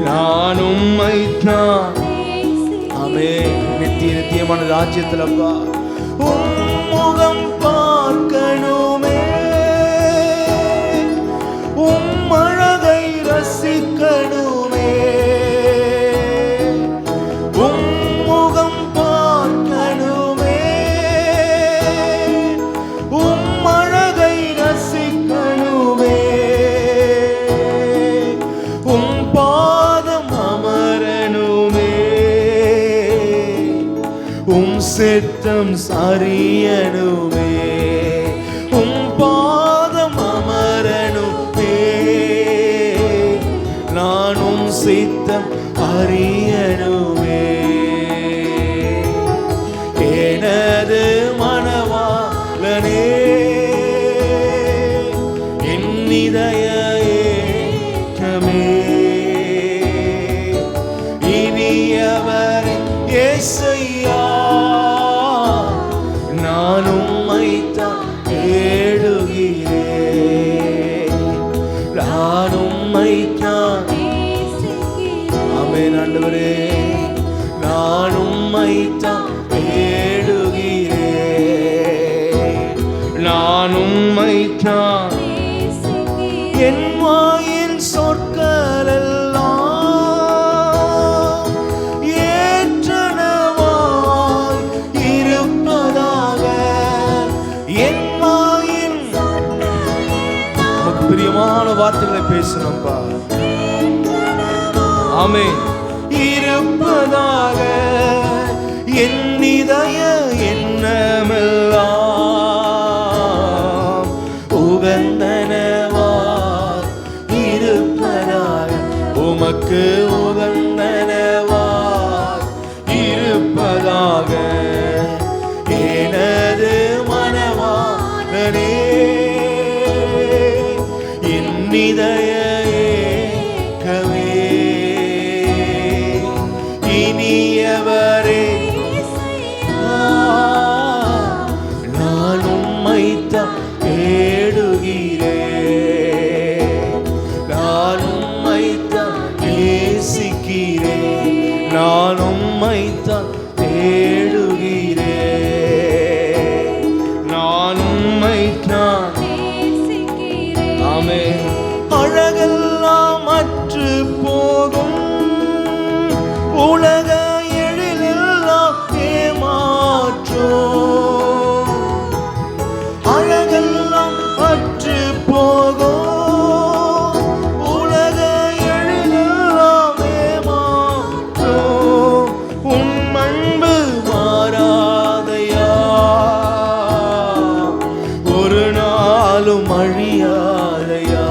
நான் உம்மைத்தான். ஆமென். நித்திய நித்தியமான ராஜ்யத்திலப்பா உம்முகம் பார்க்கணுமே, உம் அழகை ரசிக்கணுமே, உம்முகம் பார்க்கணுமே, உம் அழகை ரசிக்கணுமே, உம் பாதம் அமரணுமே, உம் சித்தம் சரியணுமே, உம் பாதம் அமரணுமே, நான் உம் சித்தம் அறியணுமே. எனது மனவாளனே, உம்மைத்தான். ஆமென் ஆண்டவரே, நான் உம்மைத்தான் தேடுகிறேன். நான் உம்மைத்தான் என் வாயின் சொற்கள் எல்லாம் ஏற்றனவாய் இருப்பதாக. என் வாயின் நமக்கு பிரியமான வார்த்தைகளை பேசணும்பா. ஆமென். இருப்பதாக என் இதய எண்ணமெல்லாம் உகந்தனவாய் இருப்பதாக. உமக்கு உகந்தனவாய் இருப்பதாக. எனது மனவாளனே, என் இதய ஏக்கமே, இனியவரே, நான் உம்மைத்தான் தேடுகிறேன். நான் உம்மைத்தான் நேசிக்கிறேன். நான் உம்மைத்தான் தேடுகிறேன். நான் உம்மைத்தான். ஆமென். அழகெல்லாம் அற்று போகும், உலக எழிலெல்லாம் ஏமாற்றும். அழகெல்லாம் அற்று போகும், உலக எழிலெல்லாம் ஏமாற்றும். உன் அன்பு மாறாதையா, ஒரு நாளும் அழியாதையா.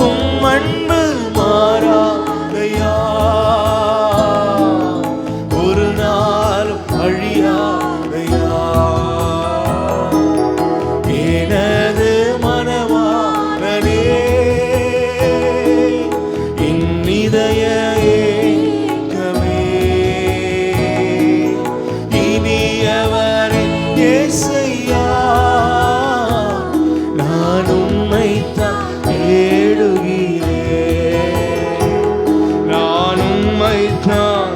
உன் அன்பு மாறாதையா, ஒரு நாளும் அழியாதையா. எனது மனவாளனே, என் இதய ஏக்கமே, இனியவரே இயேசையா, நான் உம்மைத்தான் தேடுகிறேன். நான் உம்மைத்தான்.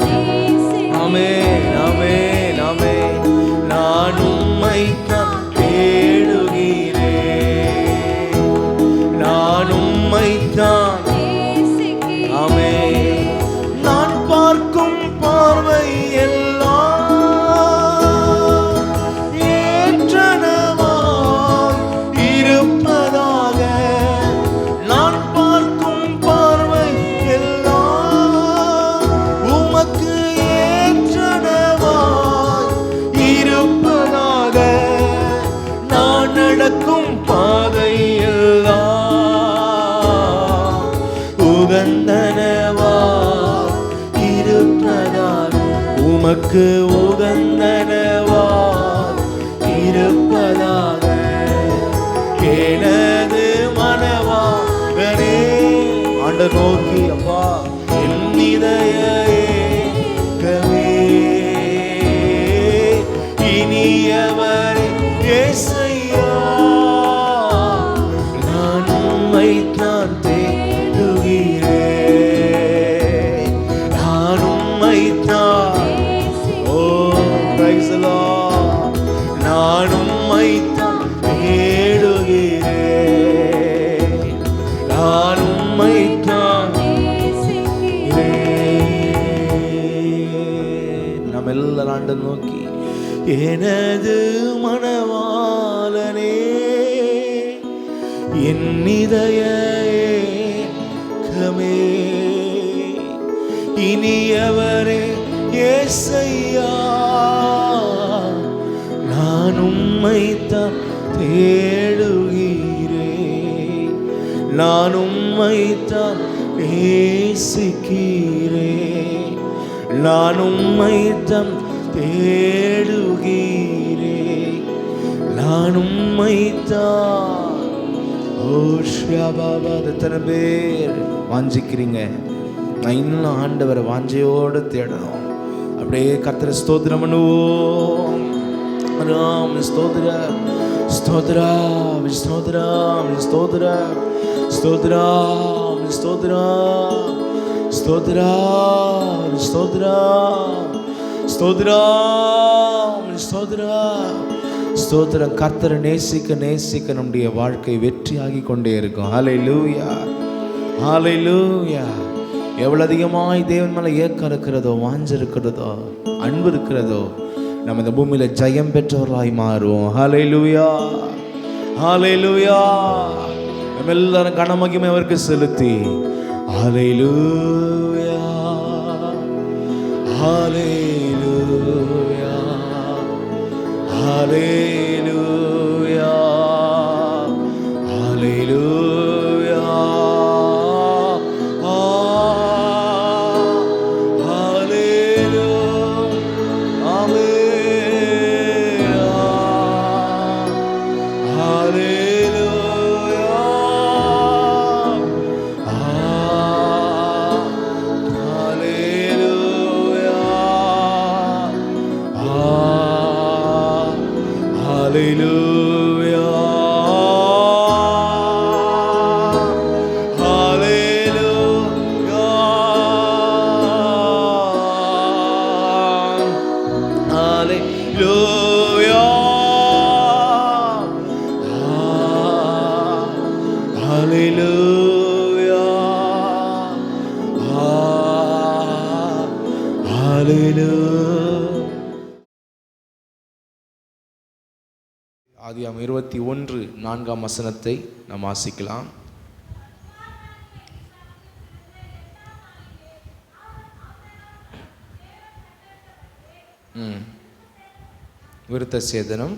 ஆமென் ஆமென் ஆமென். நான் உம்மைத்தான் தேடுகிறேன். நான் உம்மைத்தான். ஆமென். நான் பார்க்கும் பார்வை எல்லாம் ஏற்றனவாய் இருப்பதாக. நான் பார்க்கும் பார்வை எல்லாம் உமக்கு ஏற்றனவாய் இருப்பதாக. நான் நடக்கும் பாதை எல்லாம் உகந்தனவாய் இருப்பதாக. உமக்கு உகந்தனவாய் இருப்பதாக. எனது மனவாளனே, ஆண்டவர் நோக்கி அப்பா, என் இதய ஏக்கமே, இனியவரே இயேசையா, நான் உம்மைத்தான் தேடுகிறேன். நான் உம்மைத்தான். ஓ பிரைஸ் தி லார்ட். நான் உம்மைத்தான் தேடுகிறேன். நான் உம்மைத்தான். நம்ம எல்லாரும் ஆண்டவரை நோக்கி, எனது மனவாளனே, என் இதய ஏக்கமே, இனியவரே இயேசையா, நான் உம்மைத்தான் தேடுகிறேன். நான் உம்மைத்தான் நேசிக்கிறேன். நான் உம்மைத்தான் தேடுகிறேன். நான் உம்மைத்தான். ஓ ஷியாபாபா, எத்தனை பேர் வாஞ்சிக்கிறீங்க? நான் இன்னும் ஆண்டவரை வாஞ்சையோடு தேடணும். அப்படியே கர்த்தரை ஸ்தோத்திரம் பண்ணுவோம். ராம் ஸ்தோத்திர ஸ்தோத்திர ஸ்தோத்திர ஸ்தோத்திர. ஸ்தோத்ரம் ஸ்தோத்ரம் ஸ்தோத்ரம் ஸ்தோத்ரம் ஸ்தோத்ரம் ஸ்தோத்ரம் ஸ்தோத்திரம். கர்த்தரை நேசிக்க நேசிக்க நம்முடைய வாழ்க்கை வெற்றியாகி கொண்டே இருக்கும். ஹல்லேலூயா ஹல்லேலூயா. எவ்வளவு அதிகமாய் தேவன் மேலே ஏக்கம் இருக்கிறதோ, வாஞ்ச இருக்கிறதோ, அன்பு இருக்கிறதோ, நம்ம இந்த பூமியில ஜெயம் பெற்றவர்களாய் மாறுவோம். ஹல்லேலூயா ஹல்லேலூயா. நம்ம எல்லாரும் கனமகிமை அவருக்கு செலுத்தி ஹல்லேலூயா ஹல்லேலூயா ஹல்லேலூயா ஹல்லேலூயா ஆதியாகமம் 21:4 நாம் வாசிக்கலாம். விருத்த சேதனம்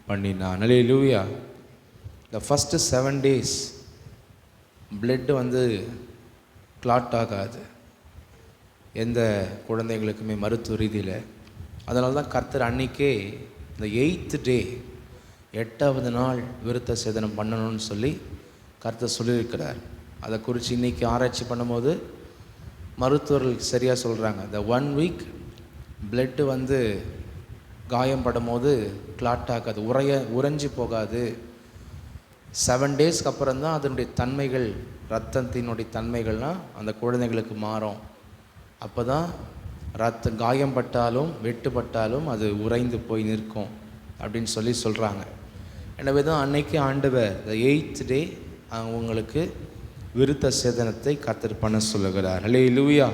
பண்ணினான். ஹல்லேலூயா. The first 7 days blood clot ஆகாது எந்த குழந்தைங்களுக்குமே மருத்துவ ரீதியில். அதனால தான் கர்த்தர் அன்னைக்கே இந்த 8th day 8வது நாள் விருத்த சேதனம் பண்ணணும்னு சொல்லி கர்த்தர் சொல்லியிருக்கிறார். அதை குறித்து இன்றைக்கி ஆராய்ச்சி பண்ணும்போது மருத்துவர்கள் சரியாக சொல்கிறாங்க. இந்த 1 week பிளட்டு காயம் படும் போது கிளாட் ஆகாது, உறைஞ்சி போகாது. 7 daysக்கு அப்புறம் தான் அதனுடைய தன்மைகள், இரத்தத்தினுடைய தன்மைகள்லாம் அந்த குழந்தைங்களுக்கு மாறும். அப்போ தான் காயம் பட்டாலும் வெட்டுப்பட்டாலும் அது உறைந்து போய் நிற்கும் அப்படின்னு சொல்லி சொல்கிறாங்க. எனவே தான் அன்னைக்கு ஆண்டவர் the 8th day அவங்களுக்கு விருத்த சேதனத்தை கர்த்தர் பண்ண சொல்லுகிறார். ஹல்லேலூயா.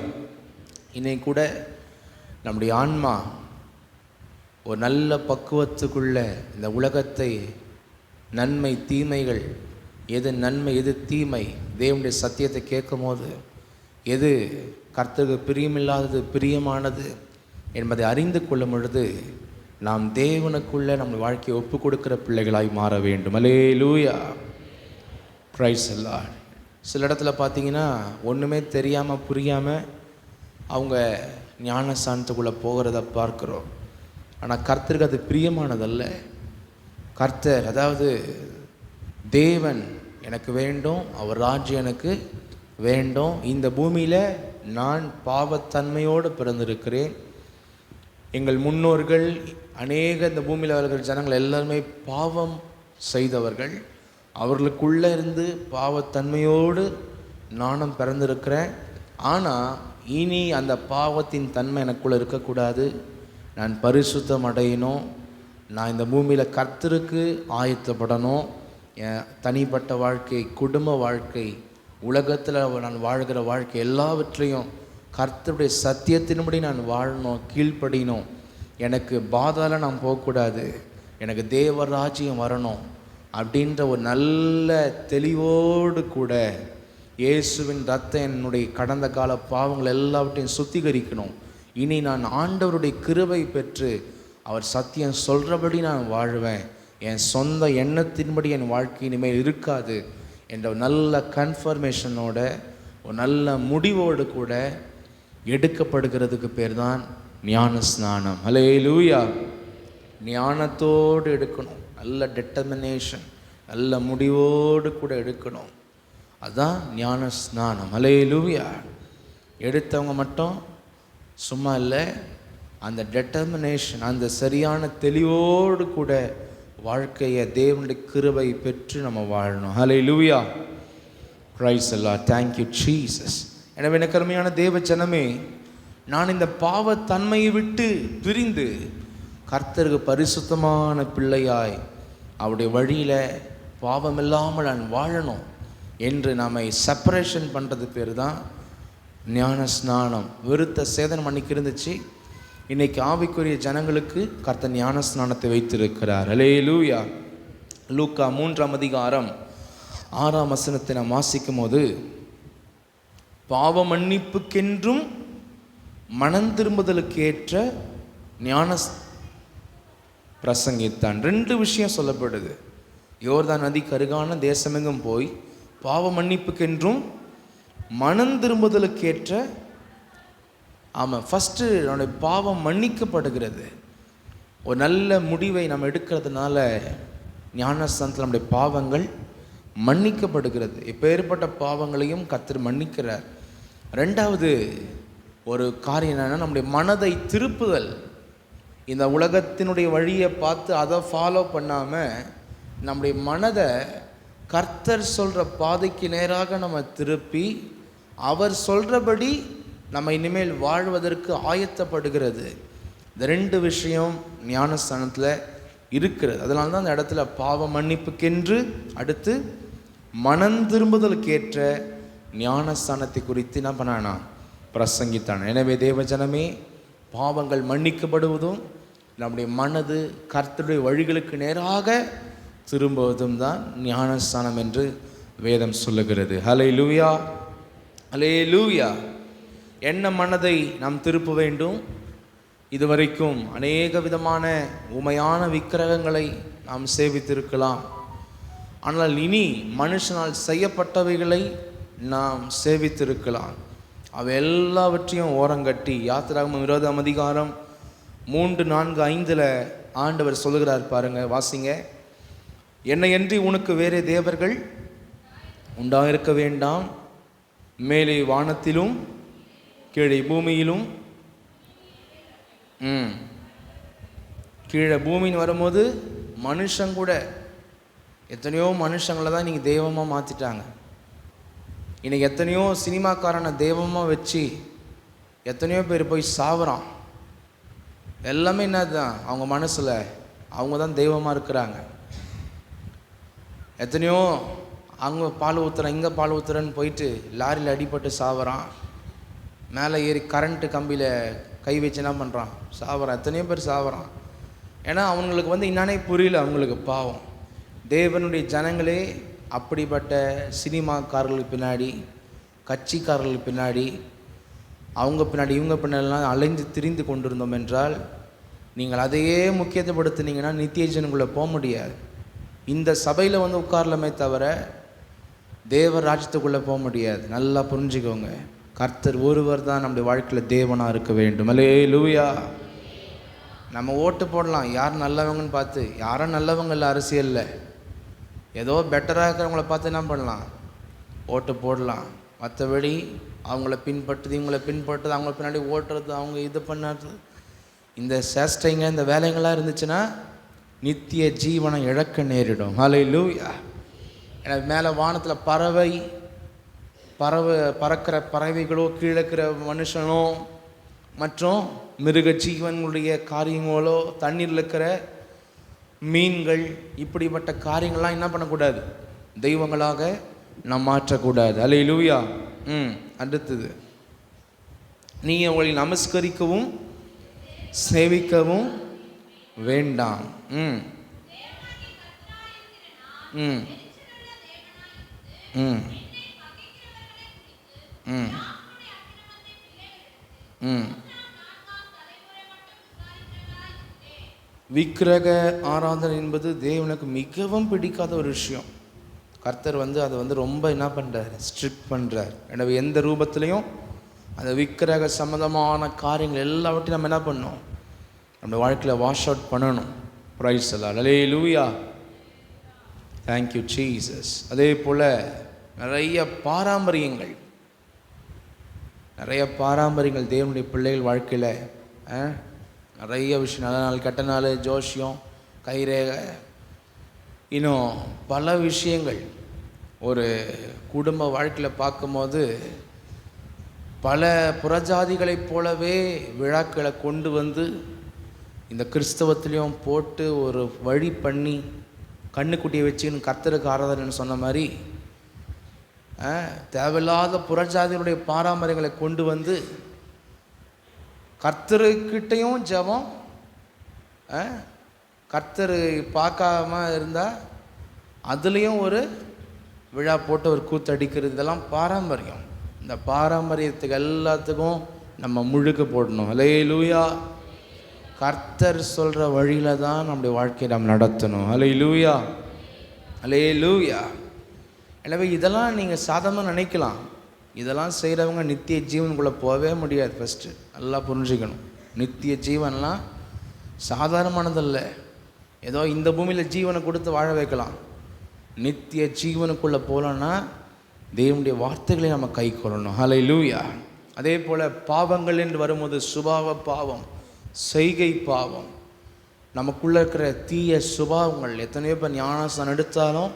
இன்னைக்கு கூட நம்முடைய ஆன்மா ஒரு நல்ல பக்குவத்துக்குள்ள இந்த உலகத்தை நன்மை தீமைகள், எது நன்மை எது தீமை, தேவனுடைய சத்தியத்தை கேட்கும் போது எது கர்த்தருக்கு பிரியமில்லாதது பிரியமானது என்பதை அறிந்து கொள்ளும் பொழுது நாம் தேவனுக்குள்ளே நம்ம வாழ்க்கையை ஒப்பு கொடுக்கிற பிள்ளைகளாய் மாற வேண்டும். ஹல்லேலூயா. Praise the Lord. சில இடத்துல பார்த்தீங்கன்னா ஒன்றுமே தெரியாமல் புரியாமல் அவங்க ஞானஸ்தானத்துக்குள்ளே போகிறத பார்க்குறோம். ஆனால் கர்த்தருக்கு அது பிரியமானதல்ல. கர்த்தர், அதாவது தேவன் எனக்கு வேண்டும், அவர் ராஜ்யம் எனக்கு வேண்டும். இந்த பூமியில் நான் பாவத்தன்மையோடு பிறந்திருக்கிறேன். எங்கள் முன்னோர்கள் அநேக இந்த பூமியில் அவர்கள் ஜனங்கள் எல்லாருமே பாவம் செய்தவர்கள். அவர்களுக்குள்ளே இருந்து பாவத்தன்மையோடு நானும் பிறந்திருக்கிறேன். ஆனால் இனி அந்த பாவத்தின் தன்மை எனக்குள்ளே இருக்கக்கூடாது. நான் பரிசுத்தம் அடையணும். நான் இந்த பூமியில் கர்த்தருக்கு ஆயத்தப்படணும். என் தனிப்பட்ட வாழ்க்கை, குடும்ப வாழ்க்கை, உலகத்தில் நான் வாழ்கிற வாழ்க்கை எல்லாவற்றையும் கர்த்தருடைய சத்தியத்தின்படி நான் வாழணும், கீழ்ப்படியணும். எனக்கு பாதாள நான் போகக்கூடாது, எனக்கு தேவராஜ்யம் வரணும் அப்படின்ற ஒரு நல்ல தெளிவோடு கூட இயேசுவின் ரத்தம் என்னுடைய கடந்த கால பாவங்கள் எல்லாவற்றையும் சுத்திகரிக்கணும். இனி நான் ஆண்டவருடைய கிருபை பெற்று அவர் சத்தியம் சொல்கிறபடி நான் வாழ்வேன். என் சொந்த எண்ணத்தின்படி என் வாழ்க்கை இனிமேல் இருக்காது என்ற ஒரு நல்ல கன்ஃபர்மேஷனோட ஒரு நல்ல முடிவோடு கூட எடுக்கப்படுகிறதுக்கு பேர் தான் ஞான ஸ்நானம். ஹல்லேலூயா. ஞானத்தோடு எடுக்கணும், நல்ல டெட்டர்மினேஷன், நல்ல முடிவோடு கூட எடுக்கணும். அதுதான் ஞான ஸ்நானம். ஹல்லேலூயா. எடுத்தவங்க மட்டும் சும்மா இல்லை, அந்த டெட்டர்மினேஷன், அந்த சரியான தெளிவோடு கூட வாழ்க்கையை தேவனுடைய கிருபை பெற்று நம்ம வாழணும். Hallelujah. Praise the Lord. Thank you Jesus. எனவே எனக்கு அருமையான தேவ ஜனமே, நான் இந்த பாவத்தன்மையை விட்டு பிரிந்து கர்த்தருக்கு பரிசுத்தமான பிள்ளையாய் அவருடைய வழியில் பாவமில்லாமல் நான் வாழணும் என்று நம்மை செப்பரேஷன் பண்ணுறது பேர் தான் ஞான ஸ்நானம். விருத்த சேதனம் அன்னைக்கு இருந்துச்சு. இன்னைக்கு ஆவிக்குரிய ஜனங்களுக்கு கர்த்தர் ஞான ஸ்நானத்தை வைத்திருக்கிறார். அல்லேலூயா. லூக்கா 3ஆம் அதிகாரம் 6ஆம் வசனத்தை நாம் வாசிக்கும் போது, பாவ மன்னிப்புக்கென்றும் மனம் திரும்புதலுக்கு ஏற்ற ஞான பிரசங்கித்தான். 2 விஷயம் சொல்லப்படுது. யோர்தான் நதிக்கு அருகான தேசமெங்கும் போய் பாவ மன்னிப்புக்கென்றும் மனம் திரும்புதலுக்கேற்ற, ஆமாம், ஃபஸ்ட்டு நம்முடைய பாவம் மன்னிக்கப்படுகிறது. ஒரு நல்ல முடிவை நம்ம எடுக்கிறதுனால ஞானஸ்தானத்தில் நம்முடைய பாவங்கள் மன்னிக்கப்படுகிறது. எப்பேற்பட்ட பாவங்களையும் கர்த்தர் மன்னிக்கிறார். 2வது ஒரு காரியம் என்னன்னா, நம்முடைய மனதை திருப்புதல். இந்த உலகத்தினுடைய வழியை பார்த்து அதை ஃபாலோ பண்ணாமல் நம்முடைய மனதை கர்த்தர் சொல்கிற பாதைக்கு நேராக நம்ம திருப்பி அவர் சொல்கிறபடி நம்ம இனிமேல் வாழ்வதற்கு ஆயத்தப்படுகிறது. இந்த 2 விஷயம் ஞானஸ்தானத்தில் இருக்கிறது. அதனால தான் அந்த இடத்துல பாவ மன்னிப்புக்கென்று, அடுத்து மனம் திரும்புதலுக்கேற்ற ஞானஸ்தானத்தை குறித்து என்ன பண்ணானா பிரசங்கித்தான். எனவே தேவஜனமே, பாவங்கள் மன்னிக்கப்படுவதும் நம்முடைய மனது கர்த்தருடைய வழிகளுக்கு நேராக திரும்புவதும் தான் ஞானஸ்தானம் என்று வேதம் சொல்லுகிறது. ஹல்லேலூயா, ஹல்லேலூயா. என்ன மனதை நாம் திருப்ப வேண்டும்? இதுவரைக்கும் அநேக விதமான உமையான விக்கிரகங்களை நாம் சேவித்திருக்கலாம். ஆனால் இனி மனுஷனால் செய்யப்பட்டவைகளை நாம் சேவித்திருக்கலாம். அவை எல்லாவற்றையும் ஓரங்கட்டி, யாத்திராகமம் 20ஆம் அதிகாரம் 3, 4, 5 ஆண்டவர் சொல்லுகிறார் பாருங்க, வாசிங்க. என்னையன்றி உனக்கு வேறே தேவர்கள் உண்டாயிருக்க வேண்டாம், மேலே வானத்திலும் கீழே பூமியிலும். கீழே பூமின்னு வரும்போது மனுஷன் கூட, எத்தனையோ மனுஷங்களை தான் இன்றைக்கி தெய்வமாக மாற்றிட்டாங்க. இன்றைக்கி எத்தனையோ சினிமாக்காரனை தெய்வமாக வச்சு எத்தனையோ பேர் போய் சாவுறான். எல்லாமே என்னதுதான், அவங்க மனசில் அவங்க தான் தெய்வமாக இருக்கிறாங்க. எத்தனையோ அங்கே பால் ஊற்றுறேன், இங்கே பால் ஊற்றுறேன்னு போயிட்டு லாரியில் அடிபட்டு சாவுறான். மேலே ஏறி கரண்ட்டு கம்பியில் கை வச்சு என்ன பண்ணுறான், சாவுறான். எத்தனையோ பேர் சாவுறான். ஏன்னா அவங்களுக்கு என்னன்னே புரியல. அவங்களுக்கு பாவம். தேவனுடைய ஜனங்களே அப்படிப்பட்ட சினிமாக்காரர்களுக்கு பின்னாடி, கட்சிக்காரர்களுக்கு பின்னாடி, அவங்க பின்னாடி இவங்க பின்னாடிலாம் அலைந்து திரிந்து கொண்டிருந்தோம் என்றால், நீங்கள் அதையே முக்கியத்துவப்படுத்தினீங்கன்னா நித்திய ஜனங்களுக்குள்ளே போக முடியாது. இந்த சபையில் உட்காரலமே தவிர தேவ ராஜ்யத்துக்குள்ளே போக முடியாது. நல்லா புரிஞ்சுக்கோங்க. கர்த்தர் ஒருவர் தான் நம்முடைய வாழ்க்கையில் தேவனாக இருக்க வேண்டும். அல்லேலூயா. நம்ம ஓட்டு போடலாம் யார் நல்லவங்கன்னு பார்த்து. யாரும் நல்லவங்க இல்லை அரசியலில். ஏதோ பெட்டராக இருக்கிறவங்கள பார்த்து என்ன பண்ணலாம், ஓட்டு போடலாம். மற்றபடி அவங்கள பின்பற்றுது, இவங்களை பின்பற்றுது, அவங்கள பின்னாடி ஓட்டுறது, அவங்க இது பண்ணுறது, இந்த சேஷ்டைங்க, இந்த வேலைங்களாக இருந்துச்சுன்னா நித்திய ஜீவனை இழக்க நேரிடும். ஹல்லேலூயா. எனக்கு மேலே வானத்தில் பறக்கிற பறவைகளோ, கீழே இருக்கிற மனுஷனோ, மற்றும் மிருக ஜீவன்களுடைய காரியங்களோ, தண்ணீரில் இருக்கிற மீன்கள், இப்படிப்பட்ட காரியங்கள்லாம் என்ன பண்ணக்கூடாது, தெய்வங்களாக நாம் மாற்றக்கூடாது. ஹல்லேலூயா. அடுத்தது, நீ அவங்களை நமஸ்கரிக்கவும் சேவிக்கவும் வேண்டாம். விக்கிரக ஆராதனை என்பது தேவனுக்கு மிகவும் பிடிக்காத ஒரு விஷயம். கர்த்தர் அதை ரொம்ப என்ன பண்ணுறார், ஸ்ட்ரிக்ட் பண்ணுறார். எனவே எந்த ரூபத்திலையும் அந்த விக்கிரக சம்மந்தமான காரியங்கள் எல்லாவற்றையும் நம்ம என்ன பண்ணணும், நம்ம வாழ்க்கையில் வாஷ் அவுட் பண்ணணும். Price the Lord. Hallelujah. Thank you Jesus. அதே போல் நிறைய பாரம்பரியங்கள் தேவனுடைய பிள்ளைகள் வாழ்க்கையில் நிறைய விஷயம், நல்ல நாள் கெட்ட நாள், ஜோஷியம், கைரேகை, இன்னும் பல விஷயங்கள் ஒரு குடும்ப வாழ்க்கையில் பார்க்கும்போது பல புறஜாதிகளைப் போலவே விழாக்களை கொண்டு வந்து இந்த கிறிஸ்தவத்திலையும் போட்டு ஒரு வழி பண்ணி கண்ணுக்குட்டியை வச்சுன்னு கர்த்தருக்கு ஆராதனைன்னு சொன்ன மாதிரி தேவையில்லாத புறஜாதிகளுடைய பாரம்பரியங்களை கொண்டு வந்து கர்த்தருக்கிட்டையும் ஜெபம், கர்த்தர் பார்க்காம இருந்தால் அதுலேயும் ஒரு விழா போட்டு ஒரு கூத்தடிக்கிறது, இதெல்லாம் பாரம்பரியம். இந்த பாரம்பரியத்துக்கு எல்லாத்துக்கும் நம்ம முழுக்க போடணும். அல்லேலூயா. கர்த்தர் சொல்கிற வழியில் தான் நம்முடைய வாழ்க்கையை நம்ம நடத்தணும். அல்லேலூயா, அல்லேலூயா. எனவே இதெல்லாம் நீங்கள் சாதாரணமாக நினைக்கலாம். இதெல்லாம் செய்கிறவங்க நித்திய ஜீவனுக்குள்ளே போகவே முடியாது. ஃபஸ்ட்டு நல்லா புரிஞ்சுக்கணும். நித்திய ஜீவன்லாம் சாதாரணமானதில்லை. ஏதோ இந்த பூமியில் ஜீவனை கொடுத்து வாழ வைக்கலாம். நித்திய ஜீவனுக்குள்ளே போகலன்னா தேவனுடைய வார்த்தைகளை நம்ம கை கொள்ளணும். ஹல்லேலூயா. அதே போல் பாவங்கள் என்று வரும்போது சுபாவ பாவம், செய்கை பாவம், நமக்குள்ளே இருக்கிற தீய சுபாவங்கள். எத்தனையோ பேர் ஞானஸ்நானம் எடுத்தாலும்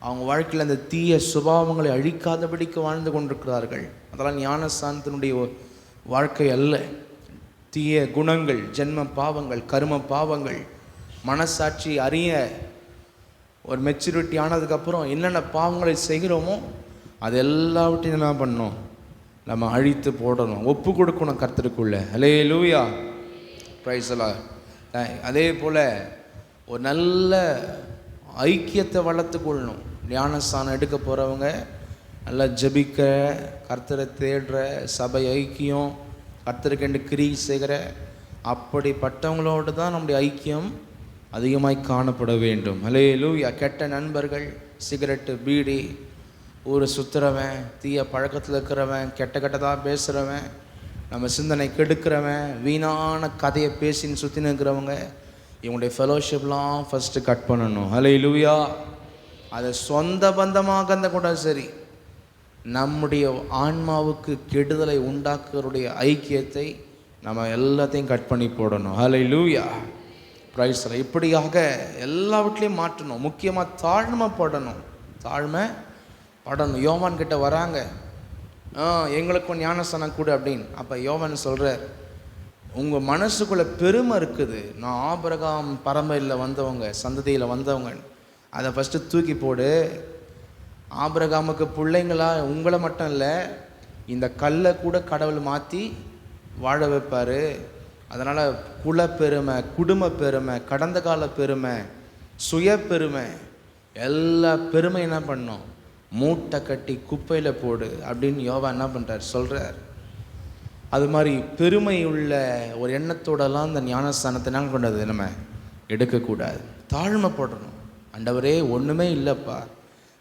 அவங்க வாழ்க்கையில் அந்த தீய சுபாவங்களை அழிக்காதபடிக்கு வாழ்ந்து கொண்டிருக்கிறார்கள். அதெல்லாம் ஞானஸ்நானத்தினுடைய வாழ்க்கை அல்ல. தீய குணங்கள், ஜென்ம பாவங்கள், கர்ம பாவங்கள், மனசாட்சி அறிய ஒரு மெச்சூரிட்டி ஆனதுக்கப்புறம் என்னென்ன பாவங்களை செய்கிறோமோ அது எல்லாவற்றையும் என்ன பண்ணணும், நம்ம அழித்து போடணும், ஒப்பு கொடுக்கணும் கர்த்தருக்குள்ளே. அல்லேலூயா, பிரைஸ் தி லார்ட். அதே போல் ஒரு நல்ல ஐக்கியத்தை வளர்த்து கொள்ளணும். ஞானஸ்தானம் எடுக்க போகிறவங்க நல்லா ஜெபிக்க, கர்த்தரை தேடுற, சபை ஐக்கியம், கர்த்தருக்கென்று கிரியை செய்கிற அப்படிப்பட்டவங்களோடு தான் நம்முடைய ஐக்கியம் அதிகமாய் காணப்பட வேண்டும். அல்லேலூயா. கெட்ட நண்பர்கள், சிகரெட்டு, பீடி, ஊரை சுற்றுறவன், தீய பழக்கத்தில் இருக்கிறவன், கெட்டதாக பேசுகிறவன், நம்ம சிந்தனை கெடுக்கிறவன், வீணான கதையை பேசின்னு சுற்றி நிற்கிறவங்க, இவங்களுடைய ஃபெலோஷிப்லாம் ஃபஸ்ட்டு கட் பண்ணணும். அல்லேலூயா. அதை சொந்த பந்தமாக இருந்த கூட சரி, நம்முடைய ஆன்மாவுக்கு கெடுதலை உண்டாக்குறதுடைய ஐக்கியத்தை நம்ம எல்லாத்தையும் கட் பண்ணி போடணும். அல்லேலூயா, பிரைஸ் தி லார்ட். இப்படியாக எல்லாவற்றையும் மாற்றணும். முக்கியமாக தாழ்மை படணும். தாழ்மை படணும். யோவான் கிட்ட வராங்க, எங்களுக்கும் ஞானஸ்நானம் கூட அப்படின்னு. அப்போ யோவான் சொல்கிறார், உங்கள் மனசுக்குள்ளே பெருமை இருக்குது, நான் ஆபிரகாம் பரம்பரையில் வந்தவங்க, சந்ததியில் வந்தவங்க, அதை ஃபஸ்ட்டு தூக்கி போடு. ஆபிரகாமுக்கு பிள்ளைங்களா உங்களை மட்டும் இல்லை, இந்த கல்லை கூட கடவுள் மாற்றி வாழ வைப்பார். அதனால் குலப்பெருமை, குடும்ப பெருமை, கடந்த கால பெருமை, சுய பெருமை, எல்லா பெருமை என்ன பண்ணோம், மூட்டை கட்டி குப்பையில் போடு அப்படின்னு யோவான் என்ன பண்ணுறார், சொல்கிறார். அது மாதிரி பெருமை உள்ள ஒரு எண்ணத்தோடலாம் இந்த ஞானஸ்தானத்தை என்ன கொண்டது நம்ம எடுக்கக்கூடாது. தாழ்மை போடணும். ஆண்டவரே ஒன்றுமே இல்லைப்பா,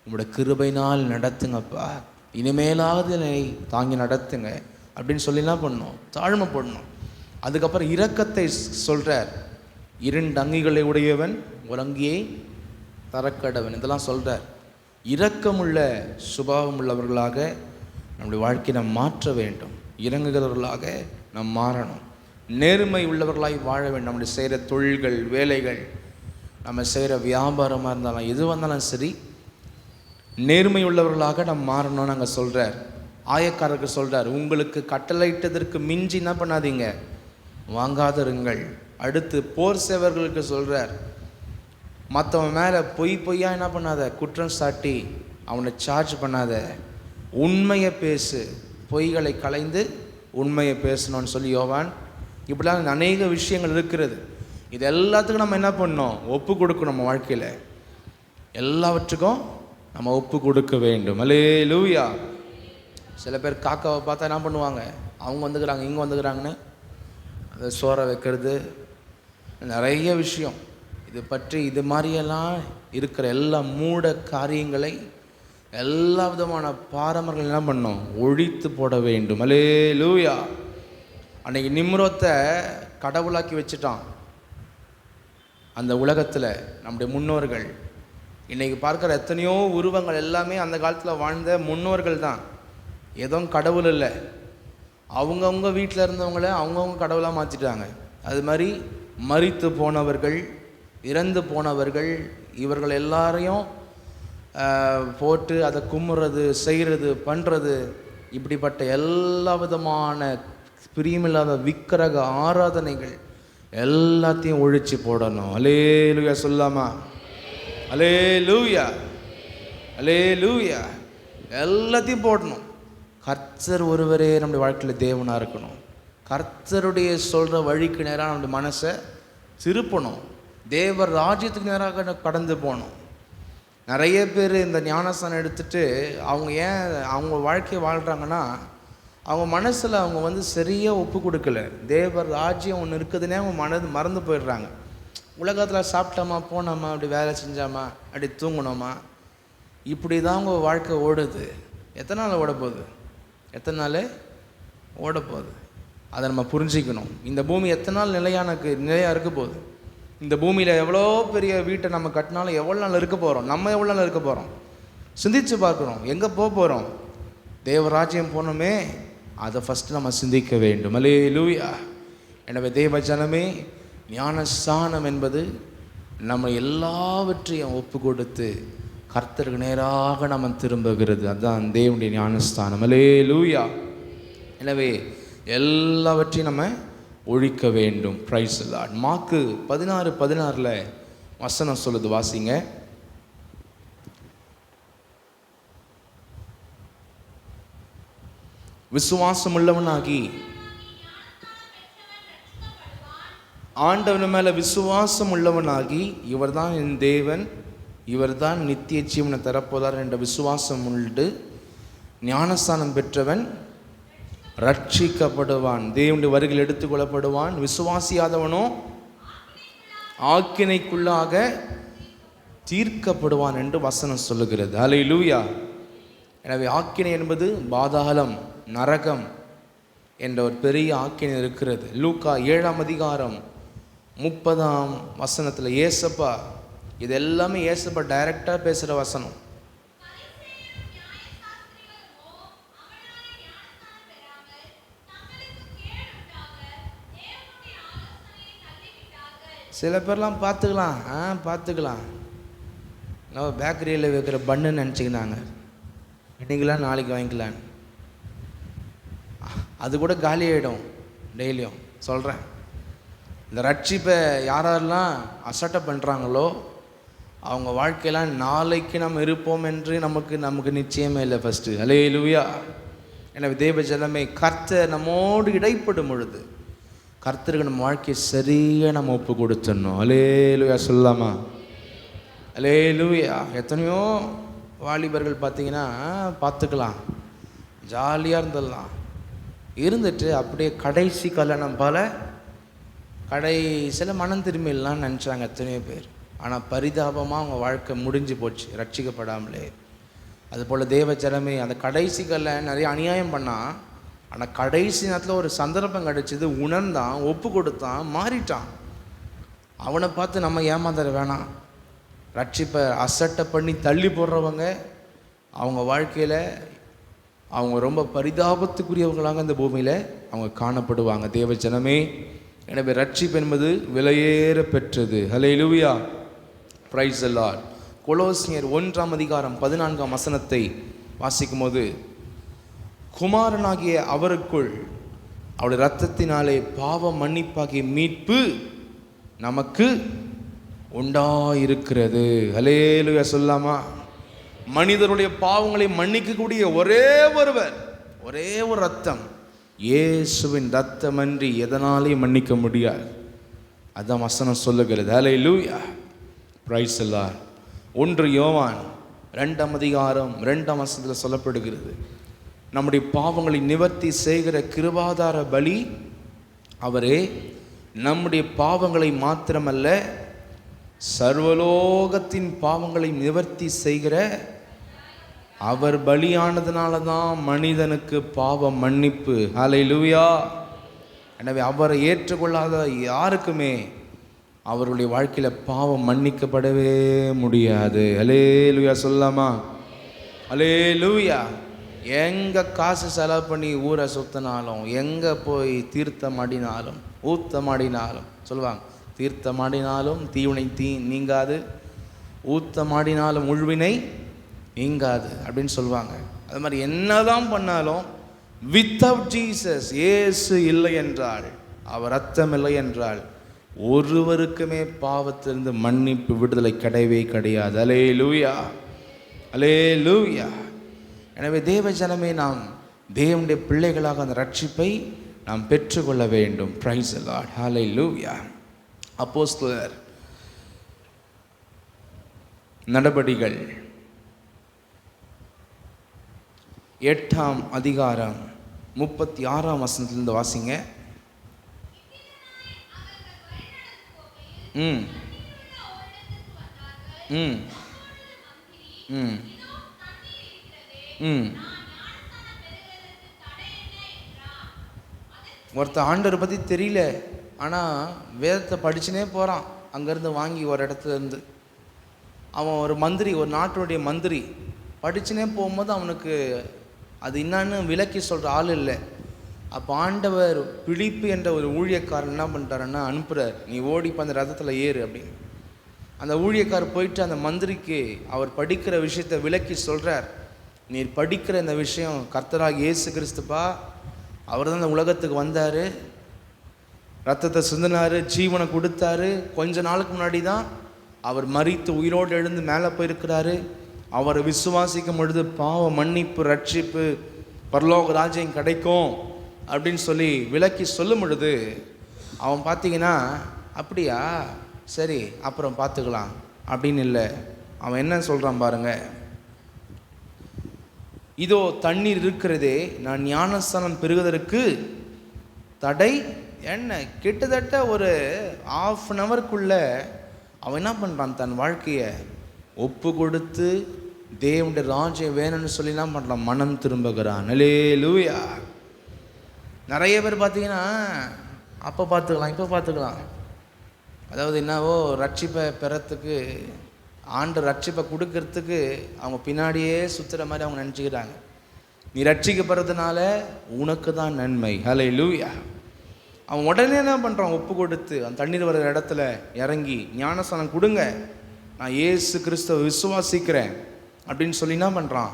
உங்களோட கிருபையினால் நடத்துங்கப்பா, இனிமேலாவது தாங்கி நடத்துங்க அப்படின்னு சொல்லி என்ன பண்ணணும், தாழ்மை போடணும். அதுக்கப்புறம் இரக்கத்தை சொல்கிறார். 2 அங்கிகளை உடையவன் ஒரு அங்கியை தரக்கடவன், இதெல்லாம் சொல்கிறார். இரக்கமுள்ள சுபாவம் உள்ளவர்களாக நம்முடைய வாழ்க்கையை நாம் மாற்ற வேண்டும். இறங்குகிறவர்களாக நாம் மாறணும். நேர்மை உள்ளவர்களாய் வாழ வேண்டும். நம்முடைய செய்கிற தொழில்கள், வேலைகள், நம்ம செய்கிற வியாபாரமாக இருந்தாலும் எது வந்தாலும் சரி, நேர்மை உள்ளவர்களாக நாம் மாறணும்னு அங்கே சொல்கிறார். ஆயக்காரருக்கு சொல்கிறார், உங்களுக்கு கட்டளையிட்டதற்கு மிஞ்சி என்ன பண்ணாதீங்க, வாங்காதிருங்கள். அடுத்து போர் சேவர்களுக்கு சொல்கிறார், மற்றவன் மேலே பொய்யா என்ன பண்ணாத, குற்றம் சாட்டி அவனை சார்ஜ் பண்ணாத, உண்மையை பேசு, பொய்களை களைந்து உண்மையை பேசணும்னு சொல்லி யோவான். இப்படிலாம் அநேக விஷயங்கள் இருக்கிறது. இது எல்லாத்துக்கும் நம்ம என்ன பண்ணணும், ஒப்பு கொடுக்கணும். நம்ம வாழ்க்கையில் எல்லாவற்றுக்கும் நம்ம ஒப்பு கொடுக்க வேண்டும். அல்லேலூயா. சில பேர் காக்காவை பார்த்தா என்ன பண்ணுவாங்க, அவங்க வந்துக்கிறாங்க இங்கே வந்துக்கிறாங்கன்னு அதை சோற வைக்கிறது, நிறைய விஷயம். இது பற்றி இது மாதிரியெல்லாம் இருக்கிற எல்லா மூட காரியங்களை, எல்லா விதமான பாரம்பரியங்கள் என்ன பண்ணோம், ஒழித்து போட வேண்டும். அல்லேலூயா. அன்னைக்கு நிம்ரோத்தை கடவுளாக்கி வச்சுட்டான் அந்த உலகத்தில் நம்முடைய முன்னோர்கள். இன்றைக்கி பார்க்குற எத்தனையோ உருவங்கள் எல்லாமே அந்த காலத்தில் வாழ்ந்த முன்னோர்கள் தான். எதுவும் கடவுள் இல்லை. அவங்கவுங்க வீட்டில் இருந்தவங்கள அவங்கவுங்க கடவுளாக மாற்றிட்டாங்க. அது மாதிரி மரித்து போனவர்கள், இறந்து போனவர்கள், இவர்கள் எல்லாரையும் போட்டு அதை கும்புறது, செய்கிறது, பண்ணுறது, இப்படிப்பட்ட எல்லா விதமான பிரியமில்லாத விக்கிரக ஆராதனைகள் எல்லாத்தையும் ஒழிச்சு போடணும். அல்லேலூயா சொல்லாமா? அல்லேலூயா, அல்லேலூயா. எல்லாத்தையும் போடணும். கர்த்தர் ஒருவரே நம்முடைய வாழ்க்கையில் தேவனாக இருக்கணும். கர்த்தருடைய சொல்கிற வழிக்கு நேராக நம்முடைய மனசை திருப்பணும். தேவ ராஜ்யத்துக்கு நேராக கடந்து போகணும். நிறைய பேர் இந்த ஞானஸ்தானம் எடுத்துகிட்டு அவங்க ஏன் அவங்க வாழ்க்கையை வாழ்கிறாங்கன்னா, அவங்க மனசில் அவங்க சரியாக ஒப்பு கொடுக்கல. தேவ ராஜ்யம் ஒன்று இருக்குதுன்னே அவங்க மறந்து போயிடுறாங்க. உலகத்தில் சாப்பிட்டோமா, போனோமா, அப்படி வேலை செஞ்சோமா, அப்படி தூங்கினோமா, இப்படி தான் அவங்க வாழ்க்கை ஓடுது. எத்தனை நாள் ஓட போகுது? எத்தனை நாள் ஓட போகுது? அதை நம்ம புரிஞ்சிக்கணும். இந்த பூமி எத்தனை நாள் நிலையாக இருக்க போகுது? இந்த பூமியில் எவ்வளோ பெரிய வீட்டை நம்ம கட்டினாலும் எவ்வளோ நாள் இருக்க போகிறோம்? நம்ம எவ்வளோ நாள் இருக்க போகிறோம்? சிந்திச்சு பார்க்குறோம். எங்கே போகிறோம்? தேவராஜ்யம் போனோமே, அதை ஃபஸ்ட்டு நம்ம சிந்திக்க வேண்டும். அல்லேலூயா. எனவே தேவ ஜனமே, ஞானஸ்தானம் என்பது நம்ம எல்லாவற்றையும் ஒப்பு கொடுத்து கர்த்தருக்கு நேராக நம்ம திரும்புகிறது. அதுதான் தேவனுடைய ஞானஸ்தானம். அல்லேலூயா. எனவே எல்லாவற்றையும் நம்ம ஒழிக்க வேண்டும். Price the Lord. மார்க்கு 16:16 வசனம் சொல்லுது, வாசிங்க. விசுவாசம் உள்ளவனாகி ஆண்டவன் மேல விசுவாசம் உள்ளவனாகி, இவர்தான் என் தேவன், இவர்தான் நித்திய ஜீவனை தரப்போதார் என்ற விசுவாசம் உண்டு ஞானஸ்தானம் பெற்றவன் ரட்சிக்கப்படுவான், தேவனுடைய வருகையில் எடுத்துக்கொள்ளப்படுவான். விசுவாசியாதவனோ ஆக்கினைக்குள்ளாக தீர்க்கப்படுவான் என்று வசனம் சொல்லுகிறது. அல்லேலூயா. எனவே ஆக்கினை என்பது பாதாளம், நரகம் என்ற ஒரு பெரிய ஆக்கினை இருக்கிறது. லூக்கா 7:30 ஏசப்பா, இது எல்லாமே ஏசப்பா டைரக்டாக பேசுகிற வசனம். சில பேர்லாம் பார்த்துக்கலாம் நம்ம பேக்கரியில் வைக்கிற பண்ணுன்னு நினச்சிக்கினாங்க, இன்னைக்கெலாம் நாளைக்கு வாங்கிக்கலான்னு. அது கூட காலி ஆகிடும். டெய்லியும் சொல்கிறேன், இந்த ரட்சிப்பை யாரெல்லாம் அசட்டை பண்ணுறாங்களோ அவங்க வாழ்க்கையெல்லாம் நாளைக்கு நம்ம இருப்போம் என்று நமக்கு நிச்சயமே இல்லை. ஃபஸ்ட்டு அல்லேலூயா. எனவே தேவ ஜனமே, கர்த்தர் நம்மோடு இடைப்படும் பொழுது கர்த்தருக்கு நம்ம வாழ்க்கையை சரியாக நம்ம ஒப்பு கொடுத்துடணும். அல்லேலூயா சொல்லாமா? அல்லேலூயா. எத்தனையோ வாலிபர்கள் பார்த்தீங்கன்னா பார்த்துக்கலாம், ஜாலியாக இருந்துட்டு அப்படியே கடைசி கல்யாணம் போல கடைசியில் மனம் திரும்பிடலான்னு நினச்சாங்க எத்தனையோ பேர். ஆனால் பரிதாபமாக அவங்க வாழ்க்கை முடிஞ்சு போச்சு ரட்சிக்கப்படாமலே. அதுபோல் தேவ ஜனமே, அந்த கடைசி கல்யாணம் நிறைய அநியாயம் பண்ணால், ஆனால் கடைசி நேரத்தில் ஒரு சந்தர்ப்பம் கிடச்சிது, உணர்ந்தான், ஒப்பு கொடுத்தான், மாறிட்டான். அவனை பார்த்து நம்ம ஏமாந்துட வேணாம். ரட்சிப்பை அசட்டை பண்ணி தள்ளி போடுறவங்க அவங்க வாழ்க்கையில் அவங்க ரொம்ப பரிதாபத்துக்குரியவங்களாக இந்த பூமியில் அவங்க காணப்படுவாங்க. தேவ ஜனமே, எனவே ரட்சிப்பு என்பது விலையேற பெற்றது. அல்லேலூயா. Praise the Lord. கொலோசியர் 1:14 வாசிக்கும் போது, குமாரனாகிய அவருக்குள் அவருடைய இரத்தத்தினாலே பாவ மன்னிப்பாகிய மீட்பு நமக்கு உண்டாயிருக்கிறது. அல்லேலூயா சொல்லாமா? மனிதருடைய பாவங்களை மன்னிக்கக்கூடிய ஒரே ஒருவர், ஒரே ஒரு ரத்தம், இயேசுவின் ரத்தமன்றி எதனாலையும் மன்னிக்க முடியாது. அதான் வசனம் சொல்லுகிறது. அல்லேலூயா. Praise the Lord. 1 யோவான் 2:2 சொல்லப்படுகிறது, நம்முடைய பாவங்களை நிவர்த்தி செய்கிற கிருபாதார பலி அவரே. நம்முடைய பாவங்களை மாத்திரமல்ல, சர்வலோகத்தின் பாவங்களை நிவர்த்தி செய்கிற அவர் பலியானதுனால தான் மனிதனுக்கு பாவ மன்னிப்பு. அல்லேலூயா. எனவே அவரை ஏற்றுக்கொள்ளாத யாருக்குமே அவருடைய வாழ்க்கையில் பாவம் மன்னிக்கப்படவே முடியாது. அல்லேலூயா சொல்லாமா? அல்லேலூயா. எங்கே காசு செலவு பண்ணி ஊரை சுற்றினாலும், எங்கே போய் தீர்த்தமாடினாலும் ஊத்தமாடினாலும், சொல்லுவாங்க, தீர்த்தமாடினாலும் தீவினை நீங்காது, ஊத்தமாடினாலும் உழ்வினை நீங்காது அப்படின்னு சொல்லுவாங்க. அது மாதிரி என்னதான் பண்ணாலும் வித்தவுட் ஜீசஸ், இயேசு இல்லை என்றால், அவர் ரத்தம் இல்லை என்றால் ஒருவருக்குமே பாவத்திலிருந்து மன்னிப்பு, விடுதலை கிடையவே கிடையாது. அல்லேலூயா, அல்லேலூயா. எனவே தேவ ஜனமே, நாம் தேவனுடைய பிள்ளைகளாக அந்த ரட்சிப்பை நாம் பெற்றுக்கொள்ள வேண்டும். பிரைஸ் தி லார்ட், ஹல்லேலூயா. அப்போஸ்தலர் நடபடிகள் 8ஆம் அதிகாரம் 36ஆம் வசனத்திலிருந்து வாசிங்க. ம் ம் ம் ம் ஒருத்தர் ஆண்டவரை பற்றி தெரியல, ஆனால் வேதத்தை படிச்சுனே போகிறான். அங்கேருந்து வாங்கி ஒரு இடத்துல இருந்து அவன் ஒரு மந்திரி, ஒரு நாட்டுடைய மந்திரி, படிச்சுனே போகும்போது அவனுக்கு அது என்னான்னு விளக்கி சொல்கிற ஆள் இல்லை. அப்போ ஆண்டவர் பிலிப்பு என்ற ஒரு ஊழியக்காரன் என்ன பண்ணிட்டாருன்னா அனுப்புகிறார், நீ ஓடி இப்போ அந்த ரதத்தில் ஏறு அப்படின்னு. அந்த ஊழியக்காரர் போயிட்டு அந்த மந்திரிக்கு அவர் படிக்கிற விஷயத்தை விளக்கி சொல்கிறார். நீர் படிக்கிற இந்த விஷயம் கர்த்தராகிய இயேசு கிறிஸ்துப்பா, அவர் தான் இந்த உலகத்துக்கு வந்தார், ரத்தத்தை சிந்தினார், ஜீவனை கொடுத்தாரு. கொஞ்ச நாளுக்கு முன்னாடி தான் அவர் மரித்து உயிரோடு எழுந்து மேலே போயிருக்கிறாரு. அவரை விசுவாசிக்கும் பொழுது பாவ மன்னிப்பு, ரட்சிப்பு, பரலோக ராஜ்யம் கிடைக்கும் அப்படின்னு சொல்லி விளக்கி சொல்லும் பொழுது அவன் பார்த்தீங்கன்னா, அப்படியா, சரி அப்புறம் பார்த்துக்கலாம் அப்படின்னு இல்லை. அவன் என்ன சொல்கிறான் பாருங்க, இதோ தண்ணீர் இருக்கிறதே, நான் ஞானஸ்தானம் பெறுவதற்கு தடை என்ன? கிட்டத்தட்ட ஒரு 1/2 ஹவருக்குள்ள அவன் என்ன பண்ணுறான், தன் வாழ்க்கையை ஒப்பு கொடுத்து தேவனுடைய ராஜ்யம் வேணும்னு சொல்லி என்ன பண்ணுறான், மனம் திரும்புகிறான். அல்லேலூயா. நிறைய பேர் பார்த்தீங்கன்னா அப்போ பார்த்துக்கலாம், இப்போ பார்த்துக்கலாம். அதாவது என்னவோ ரட்சிப்பை பெறத்துக்கு, ஆண்டு ரட்சிப்பை கொடுக்கறதுக்கு அவங்க பின்னாடியே சுற்றுற மாதிரி அவங்க நினச்சிக்கிறாங்க. நீ ரட்சிக்கப்படுறதுனால உனக்கு தான் நன்மை. ஹல்லேலூயா. அவன் உடனே என்ன பண்ணுறான், ஒப்பு கொடுத்து அந்த தண்ணீர் வர்ற இடத்துல இறங்கி ஞானஸ்தானம் கொடுங்க, நான் இயேசு கிறிஸ்துவை விசுவாசிக்கிறேன் அப்படின்னு சொல்லி என்ன பண்ணுறான்,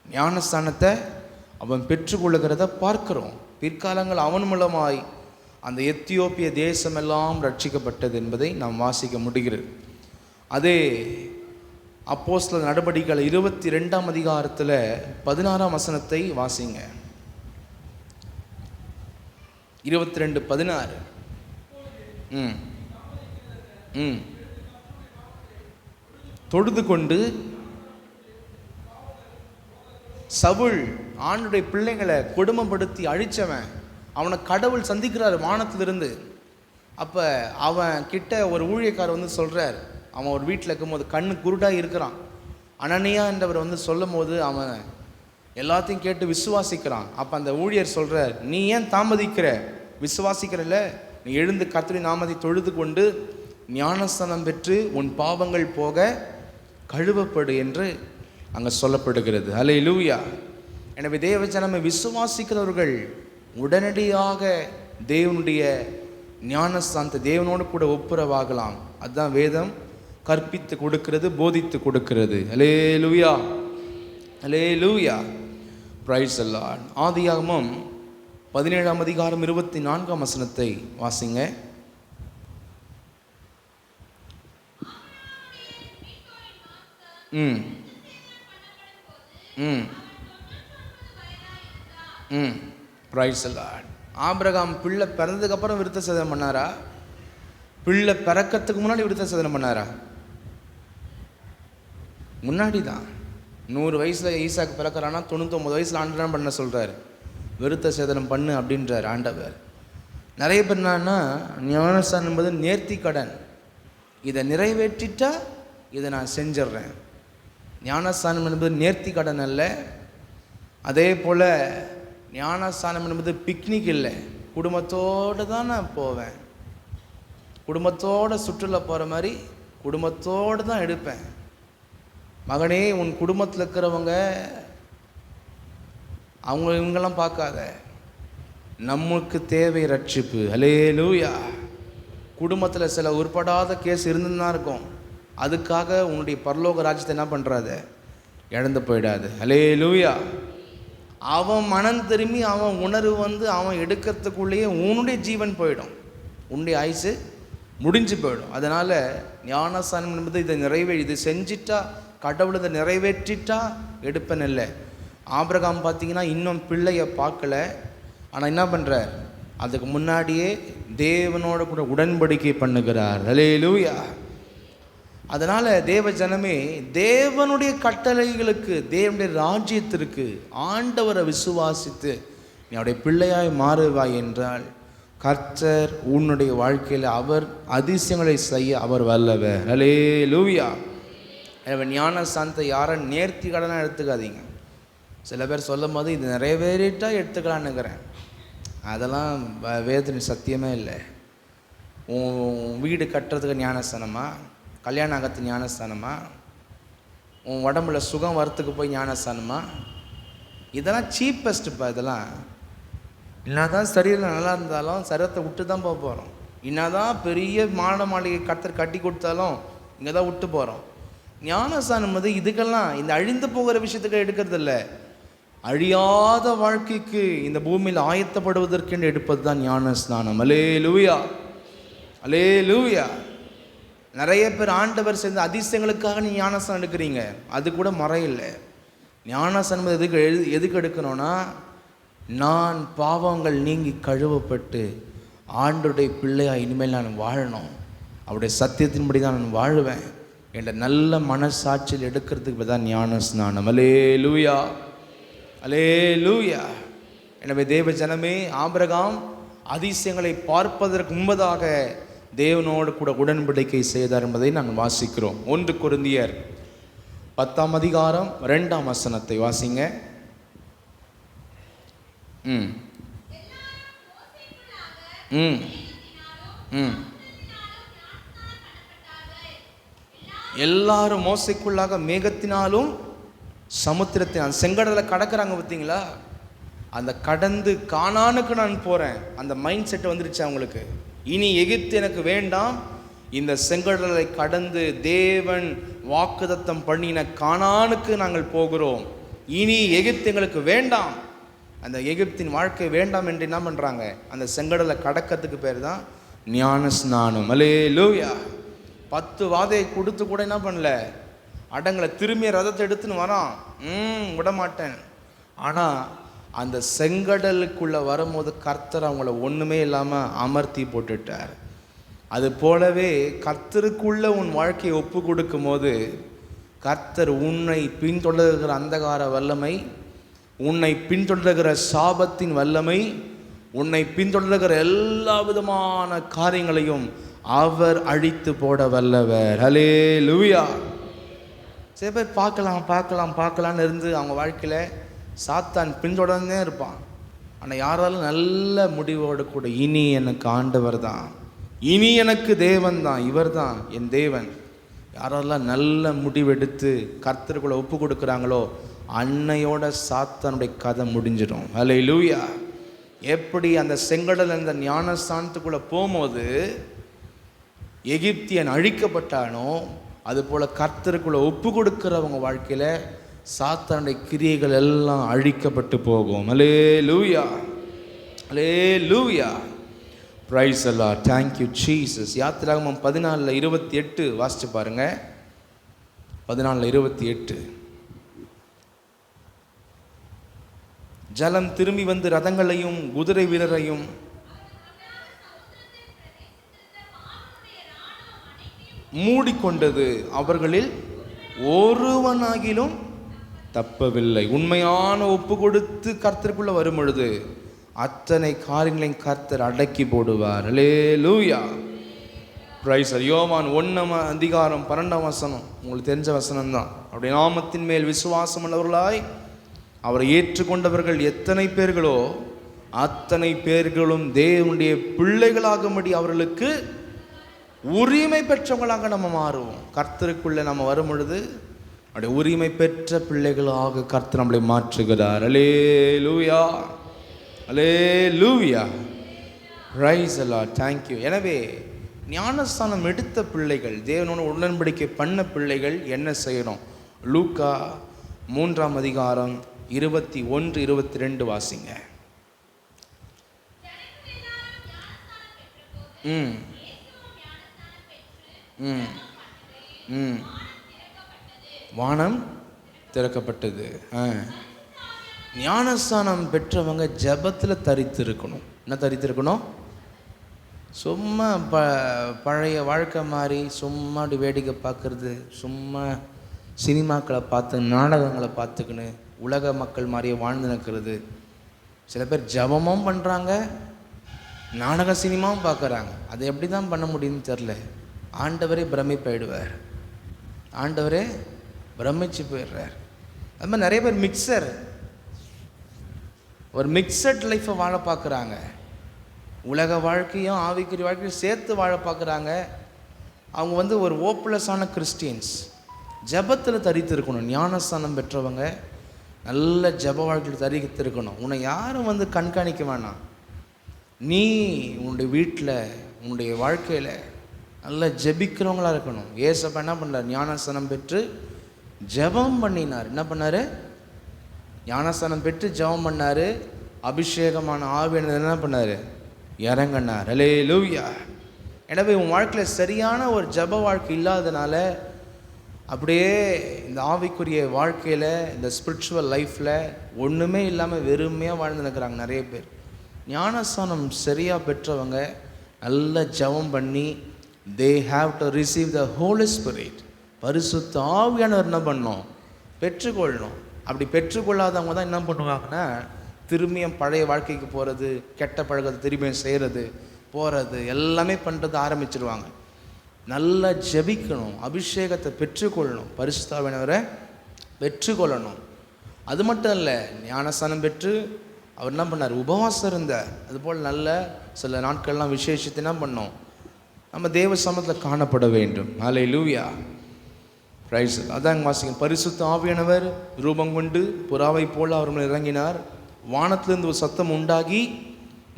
ஞானஸ்தானத்தை அவன் பெற்றுக்கொள்ளுகிறத பார்க்கிறோம். பிற்காலங்கள் அவன் மூலமாய் அந்த எத்தியோப்பிய தேசமெல்லாம் ரட்சிக்கப்பட்டது என்பதை நாம் வாசிக்க முடிகிறது. அதே அப்போஸ்தலர் நடபடிகள் 22ஆம் அதிகாரத்தில் 16ஆம் வசனத்தை வாசிங்க. 22:16. தொழுது கொண்டு சவுல் ஆண்டுடைய பிள்ளைங்களை கொடுமைப்படுத்தி அழிச்சவன், அவனை கடவுள் சந்திக்கிறார் வானத்திலிருந்து. அப்போ அவன் கிட்ட ஒரு ஊழியக்காரர் வந்து சொல்கிறார், அவன் ஒரு வீட்டில் இருக்கும்போது கண்ணு குருடாக இருக்கிறான். அனனியா என்றவர் வந்து சொல்லும் போது அவன் எல்லாத்தையும் கேட்டு விசுவாசிக்கிறான். அப்போ அந்த ஊழியர் சொல்கிறார், நீ ஏன் தாமதிக்கிற, விசுவாசிக்கிறல்ல, நீ எழுந்து கர்த்தருடைய நாமத்தை தொழுது கொண்டு ஞானஸ்தானம் பெற்று உன் பாவங்கள் போக கழுவப்படு என்று அங்கே சொல்லப்படுகிறது. அல்லேலூயா. எனவே தேவ ஜனமே, விசுவாசிக்கிறவர்கள் உடனடியாக தேவனுடைய ஞானஸ்தானத்தை தேவனோடு கூட ஒப்புரவாகலாம். அதுதான் வேதம் கற்பித்து கொடுக்கிறது, போதித்து கொடுக்கிறது. அல்லேலூயா, அல்லேலூயா, பிரைஸ் தி லார்ட். ஆதியாகமம் 17ஆம் அதிகாரம் 24ஆம் வசனத்தை வாசிங்க. Price the Lord. ஆபிரகாம் பிள்ளை பிறந்ததுக்கப்புறம் விருத்த சேதனம் பண்ணாரா, பிள்ளை பிறக்கிறதுக்கு முன்னாடி விருத்த சேதனம் பண்ணாரா? முன்னாடி தான். 100 வயசில் ஈசாக்கு பிறக்கிறான்னா 99 வயசில் ஆண்டவன் பண்ண சொல்கிறார், விருத்த சேதனம் பண்ணு அப்படின்றார் ஆண்டவர். நிறைய பேர் என்னன்னா, ஞானஸ்தானம் என்பது நேர்த்தி கடன், இதை நிறைவேற்றிட்டா இதை நான் செஞ்சிட்றேன். ஞானஸ்தானம் என்பது நேர்த்தி கடன் அல்ல. அதே போல் ஞானஸ்தானம் என்பது பிக்னிக் இல்லை. குடும்பத்தோடு தான் நான் போவேன், குடும்பத்தோடு சுற்றுலா போகிற மாதிரி குடும்பத்தோடு தான் எடுப்பேன். மகனே, உன் குடும்பத்தில் இருக்கிறவங்க அவங்க இவங்கெல்லாம் பார்க்காத, நமக்கு தேவை ரட்சிப்பு. அல்லேலூயா. குடும்பத்தில் சில உருப்படாத கேஸ் இருந்துன்னு தான் இருக்கும். அதுக்காக உன்னுடைய பரலோக ராஜ்யத்தை என்ன பண்ணுறாத, இழந்து போயிடாது. அல்லேலூயா. அவன் மனம் திரும்பி அவன் உணர்வு அவன் எடுக்கிறதுக்குள்ளேயே உன்னுடைய ஜீவன் போயிடும், உன்னுடைய ஆயுசு முடிஞ்சு போயிடும். அதனால் ஞானஸ்நானம் என்பது இது செஞ்சிட்டா கடவுள் இதை நிறைவேற்றிட்டா எடுப்பேன் இல்லை. ஆபிரகாம் பார்த்தீங்கன்னா இன்னும் பிள்ளையை பார்க்கல, ஆனால் என்ன பண்ணுறார், அதுக்கு முன்னாடியே தேவனோட கூட உடன்படிக்கை பண்ணுகிறார். அல்லேலூயா. அதனால் தேவ ஜனமே, தேவனுடைய கட்டளைகளுக்கு, தேவனுடைய ராஜ்யத்திற்கு ஆண்டவரை விசுவாசித்து நீ அவருடைய பிள்ளையாய் மாறுவாய் என்றால் கர்த்தர் உன்னுடைய வாழ்க்கையில் அவர் அதிசயங்களை செய்ய அவர் வல்லவர். அல்லேலூயா. ஞானஸ்நானத்தை யாரும் நேர்த்தி கடனாக எடுத்துக்காதீங்க. சில பேர் சொல்லும் போது இது நிறைவேறிட்டா எடுத்துக்கலான்னுக்கிறேன். அதெல்லாம் வேதனை சத்தியமே இல்லை. உன் வீடு கட்டுறதுக்கு ஞானஸ்தானமா, கல்யாணம் ஆகிறதுக்கு ஞானஸ்தானமா, உன் உடம்புல சுகம் வரத்துக்கு போய் ஞானஸ்தானமா? இதெல்லாம் சீப்பஸ்ட்டுப்பா. இதெல்லாம் என்னதான் சரீரம் நல்லா இருந்தாலும் சரீரத்தை விட்டு தான் போக போகிறோம். என்னதான் பெரிய மாளிகை கர்த்தர் கட்டி கொடுத்தாலும் இங்கே தான் விட்டு போகிறோம். ஞானஸ்தானம் இதுக்கெல்லாம் இந்த அழிந்து போகிற விஷயத்துக்கு எடுக்கிறது இல்லை, அழியாத வாழ்க்கைக்கு இந்த பூமியில் ஆயத்தப்படுவதற்கென்று எடுப்பது தான் ஞானஸ்நானம். அல்லேலூயா, அல்லேலூயா. நிறைய பேர் ஆண்டவர் சேர்ந்த அதிசயங்களுக்காக நீ ஞானஸ்நானம் எடுக்கிறீங்க, அது கூட முறையில்லை. ஞானஸ்நானம் எதுக்கு எடுக்கணும்னா, நான் பாவங்கள் நீங்கி கழுவப்பட்டு ஆண்டோடைய பிள்ளையாக இனிமேல் நான் வாழணும், அவருடைய சத்தியத்தின்படி தான் நான் வாழுவேன் என்ற நல்ல மனசாட்சியில் எடுக்கிறதுக்கு தான் ஞானஸ்நானம். அல்லேலூயா, அல்லேலூயா. எனவே தேவ ஜனமே, ஆபிரகாம் அதிசயங்களை பார்ப்பதற்கு முன்பதாக தேவனோடு கூட உடன்படிக்கை செய்தார் என்பதை நாங்கள் வாசிக்கிறோம். 1 கொரிந்தியர் 10ஆம் அதிகாரம் 2ஆம் வசனத்தை வாசிங்க. எல்லாரும் மோசைக்குள்ளாக மேகத்தினாலும் சமுத்திரத்தினால் செங்கடலை கடக்கிறாங்க பார்த்தீங்களா? அந்த கடந்து கானானுக்கு நான் போகிறேன், அந்த மைண்ட் செட் வந்துருச்சு அவங்களுக்கு. இனி எகிப்து எனக்கு வேண்டாம், இந்த செங்கடலை கடந்து தேவன் வாக்குத்தத்தம் பண்ணின கானானுக்கு நாங்கள் போகிறோம், இனி எகிப்து எங்களுக்கு வேண்டாம், அந்த எகிப்தின் வாழ்க்கை வேண்டாம் என்று என்ன பண்ணுறாங்க, அந்த செங்கடலை கடக்கிறதுக்கு பேர் தான் ஞானஸ்நானம். அல்லேலூயா. 10 வாதையை கொடுத்து கூட என்ன பண்ணல, அடங்களை திரும்பிய ரதத்தை எடுத்துன்னு வரான், விடமாட்டேன். ஆனால் அந்த செங்கடலுக்குள்ளே வரும்போது கர்த்தர் அவங்கள ஒன்றுமே இல்லாமல் அமர்த்தி போட்டுட்டார். அது போலவே கர்த்தருக்குள்ளே உன் வாழ்க்கையை ஒப்பு கொடுக்கும் போது கர்த்தர் உன்னை பின்தொடர்கிற அந்தகார வல்லமை, உன்னை பின்தொடர்கிற சாபத்தின் வல்லமை, உன்னை பின்தொடர்கிற எல்லா விதமான காரியங்களையும் அவர் அழித்து போட வல்லவர். அல்லேலூயா. சில பேர் பார்க்கலான்னு இருந்து அவங்க வாழ்க்கையில் சாத்தான் பின்தொடர்ந்தே இருப்பான். ஆனால் யாராலும் நல்ல முடிவோடு கூட, இனி எனக்கு ஆண்டவர் தான், இனி எனக்கு தேவன் தான், இவர் தான் என் தேவன், யாரெல்லாம் நல்ல முடிவெடுத்து கர்த்தருக்குள்ள ஒப்பு கொடுக்குறாங்களோ அன்னையோட சாத்தானுடைய கதை முடிஞ்சிடும். அல்லேலூயா. எப்படி அந்த செங்கடல் அந்த ஞானஸ்தானத்துக்குள்ளே போகும்போது எகிப்தியன் அழிக்கப்பட்டானோ, அதுபோல் கர்த்தருக்குள்ளே ஒப்பு கொடுக்குறவங்க வாழ்க்கையில் சாத்தானுடைய கிரியைகள் எல்லாம் அழிக்கப்பட்டு போகும். Hallelujah, hallelujah. Praise the Lord. Thank you Jesus. யாத்திராகமம் 14:28 வாசிச்சு பாருங்க. 14:28. ஜலம் திரும்பி வந்து ரதங்களையும் குதிரை வீரரையும் மூடிக்கொண்டது, அவர்களில் ஒருவனாகிலும் தப்பவில்லை. உண்மையான ஒப்பு கொடுத்து கர்த்தருக்குள்ள வரும் பொழுது அத்தனை காரியங்களையும் கர்த்தர் அடக்கி போடுவார். அல்லேலூயா. பிரைஸ். யோவான் 1ஆம் அதிகாரம் 12ஆம் வசனம் உங்களுக்கு தெரிஞ்ச வசனம் தான். அப்படி நாமத்தின் மேல் விசுவாசம் உள்ளவர்களாய் அவரை ஏற்றுக்கொண்டவர்கள் எத்தனை பேர்களோ அத்தனை பேர்களும் தேவனுடைய பிள்ளைகளாகும்படி அவர்களுக்கு உரிமை பெற்றவங்களாக நம்ம மாறுவோம். கர்த்தருக்குள்ளே நம்ம வரும் பொழுது அப்படி உரிமை பெற்ற பிள்ளைகளாக கர்த்தர் நம்மளை மாற்றுகிறார். Hallelujah, hallelujah. Praise the Lord. Thank you. எனவே ஞானஸ்தானம் எடுத்த பிள்ளைகள், தேவனோட உடன்படிக்கை பண்ண பிள்ளைகள் என்ன செய்யணும்? லூக்கா 3ஆம் அதிகாரம் 21, 22 வாசிங்க. ம் ம் ம் வானம் திறக்கப்பட்டது. ஞானஸ்தானம் பெற்றவங்க ஜபத்தில் தரித்திருக்கணும். என்ன தரித்திருக்கணும்? சும்மா பழைய வாழ்க்கை மாதிரி சும்மா வேடிக்கை பார்க்குறது, சும்மா சினிமாக்களை பார்த்து நாடகங்களை பார்த்துக்கின்னு உலக மக்கள் மாதிரியே வாழ்ந்து நிற்கிறது. சில பேர் ஜபமும் பண்ணுறாங்க, நாடக சினிமாவும் பார்க்குறாங்க. அதை எப்படி தான் பண்ண முடியும்னு தெரில. ஆண்டவரே பிரமிப்பாயிடுவார், ஆண்டவரே பிரமிச்சு போயிடுறார். அது மாதிரி நிறைய பேர் ஒரு மிக்சட் லைஃப்பை வாழ பார்க்குறாங்க. உலக வாழ்க்கையும் ஆவிக்குரிய வாழ்க்கையும் சேர்த்து வாழ பார்க்குறாங்க. அவங்க ஒரு ஓப்லெஸ்ஸான கிறிஸ்டியன்ஸ். ஜபத்தில் தரித்திருக்கணும். ஞானஸ்தானம் பெற்றவங்க நல்ல ஜப வாழ்க்கையில் தரித்திருக்கணும். உன்னை யாரும் கண்காணிக்க வேணாம். நீ உன்னுடைய வீட்டில் உன்னுடைய வாழ்க்கையில் நல்ல ஜபிக்கிறவங்களாக இருக்கணும். ஏசப்பா என்ன பண்ணார்? ஞானஸ்தானம் பெற்று ஜபம் பண்ணினார். என்ன பண்ணார்? ஞானஸ்தானம் பெற்று ஜபம் பண்ணார். அபிஷேகமான ஆவியானவர் என்ன பண்ணார்? இறங்கினார். அல்லேலூயா. எனவே உன் வாழ்க்கையில் சரியான ஒரு ஜப வாழ்க்கை இல்லாதனால அப்படியே இந்த ஆவிக்குரிய வாழ்க்கையில், இந்த ஸ்பிரிச்சுவல் லைஃப்பில் ஒன்றுமே இல்லாமல் வெறுமையாக வாழ்ந்து நிற்கிறாங்க நிறைய பேர். ஞானஸ்தானம் சரியாக பெற்றவங்க நல்ல ஜபம் பண்ணி they have to receive the Holy Spirit. பரிசுத்த ஆவியானவர் என்ன பண்ணணும்? பெற்றுக்கொள்ளணும். அப்படி பெற்றுக்கொள்ளாதவங்க தான் என்ன பண்ணுவாங்கன்னா திரும்பியும் பழைய வாழ்க்கைக்கு போகிறது, கெட்ட பழக்கத்தை திரும்பியும் செய்கிறது, போகிறது, எல்லாமே பண்ணுறது ஆரம்பிச்சிருவாங்க. நல்லா ஜெபிக்கணும், அபிஷேகத்தை பெற்றுக்கொள்ளணும், பரிசுத்த ஆவியானவரை பெற்றுக்கொள்ளணும். அது மட்டும் இல்லை, ஞானஸ்தானம் பெற்று அவர் என்ன பண்ணார்? உபவாசம் இருந்தார். அதுபோல் நல்ல சில நாட்கள்லாம் விசேஷத்தை என்ன பண்ணோம்? நம்ம தேவ சமூகத்தில் காணப்பட வேண்டும். Hallelujah, price. அதான் வாசிங்க. பரிசுத்த ஆவியானவர் ரூபம் கொண்டு புறாவை போல் அவர் மேல் இறங்கினார். வானத்திலிருந்து ஒரு சத்தம் உண்டாகி,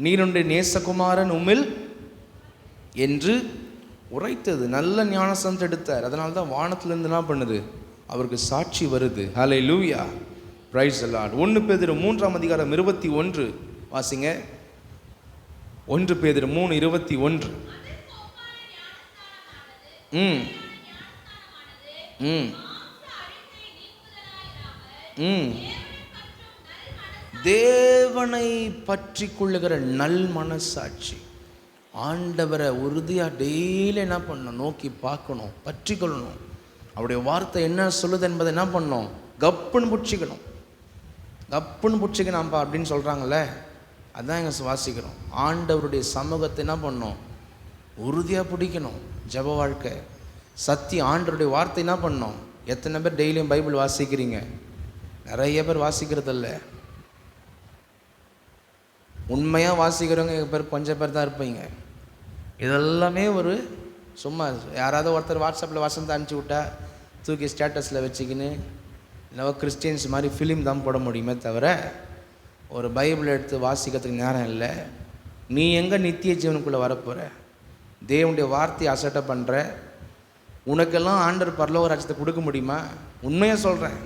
நீருடைய நேசகுமாரன் உம்மில் என்று உரைத்தது. நல்ல ஞானஸ்தானத்தை எடுத்தார். அதனால தான் வானத்திலிருந்து என்ன பண்ணுது? அவருக்கு சாட்சி வருது. ஹல்லேலூயா, பிரைஸ் தி லார்ட். 1 பேதுரு 3ஆம் அதிகாரம் 21 வாசிங்க. 1 பேதுரு 3:21. ம் ம் ம் தேவனை பற்றி கொள்ளுகிற நல் மனசாட்சி. ஆண்டவரை உறுதியாக டெய்லி என்ன பண்ணணும்? நோக்கி பார்க்கணும், பற்றி கொள்ளணும். அவருடைய வார்த்தை என்ன சொல்லுது என்பதை என்ன பண்ணணும்? கப்புன்னு பிடிச்சிக்கணும். கப்புன்னு பிடிச்சிக்கணும்ப்பா அப்படின்னு சொல்கிறாங்களே, அதான் எங்கள் வாசிக்கிறோம். ஆண்டவருடைய சமூகத்தை என்ன பண்ணணும்? உறுதியாக பிடிக்கணும். ஜப வாழ்க்கை, சத்தியம், ஆண்டவருடைய வார்த்தை என்ன பண்ணணும்? எத்தனை பேர் டெய்லியும் பைபிள் வாசிக்கிறீங்க? நிறைய பேர் வாசிக்கிறதில்ல. உண்மையாக வாசிக்கிறவங்க பேர் கொஞ்சம் பேர் தான் இருப்பீங்க. இதெல்லாமே ஒரு சும்மா யாராவது ஒருத்தர் வாட்ஸ்அப்பில் வசனத்தை அனுப்பிச்சி விட்டா தூக்கி ஸ்டேட்டஸில் வச்சுக்கின்னு இல்லை கிறிஸ்டியன்ஸ் மாதிரி ஃபிலிம் தான் போட முடியுமே தவிர ஒரு பைபிள் எடுத்து வாசிக்கிறதுக்கு நேரம் இல்லை. நீ எங்கே நித்திய ஜீவனுக்குள்ளே வரப்போகிற? தேவனுடைய வார்த்தையை அசட்டை பண்ணுற. உனக்கெல்லாம் ஆண்டவர் பரலோக ராஜ்யத்தை கொடுக்க முடியுமா? உண்மையாக சொல்கிறேன்.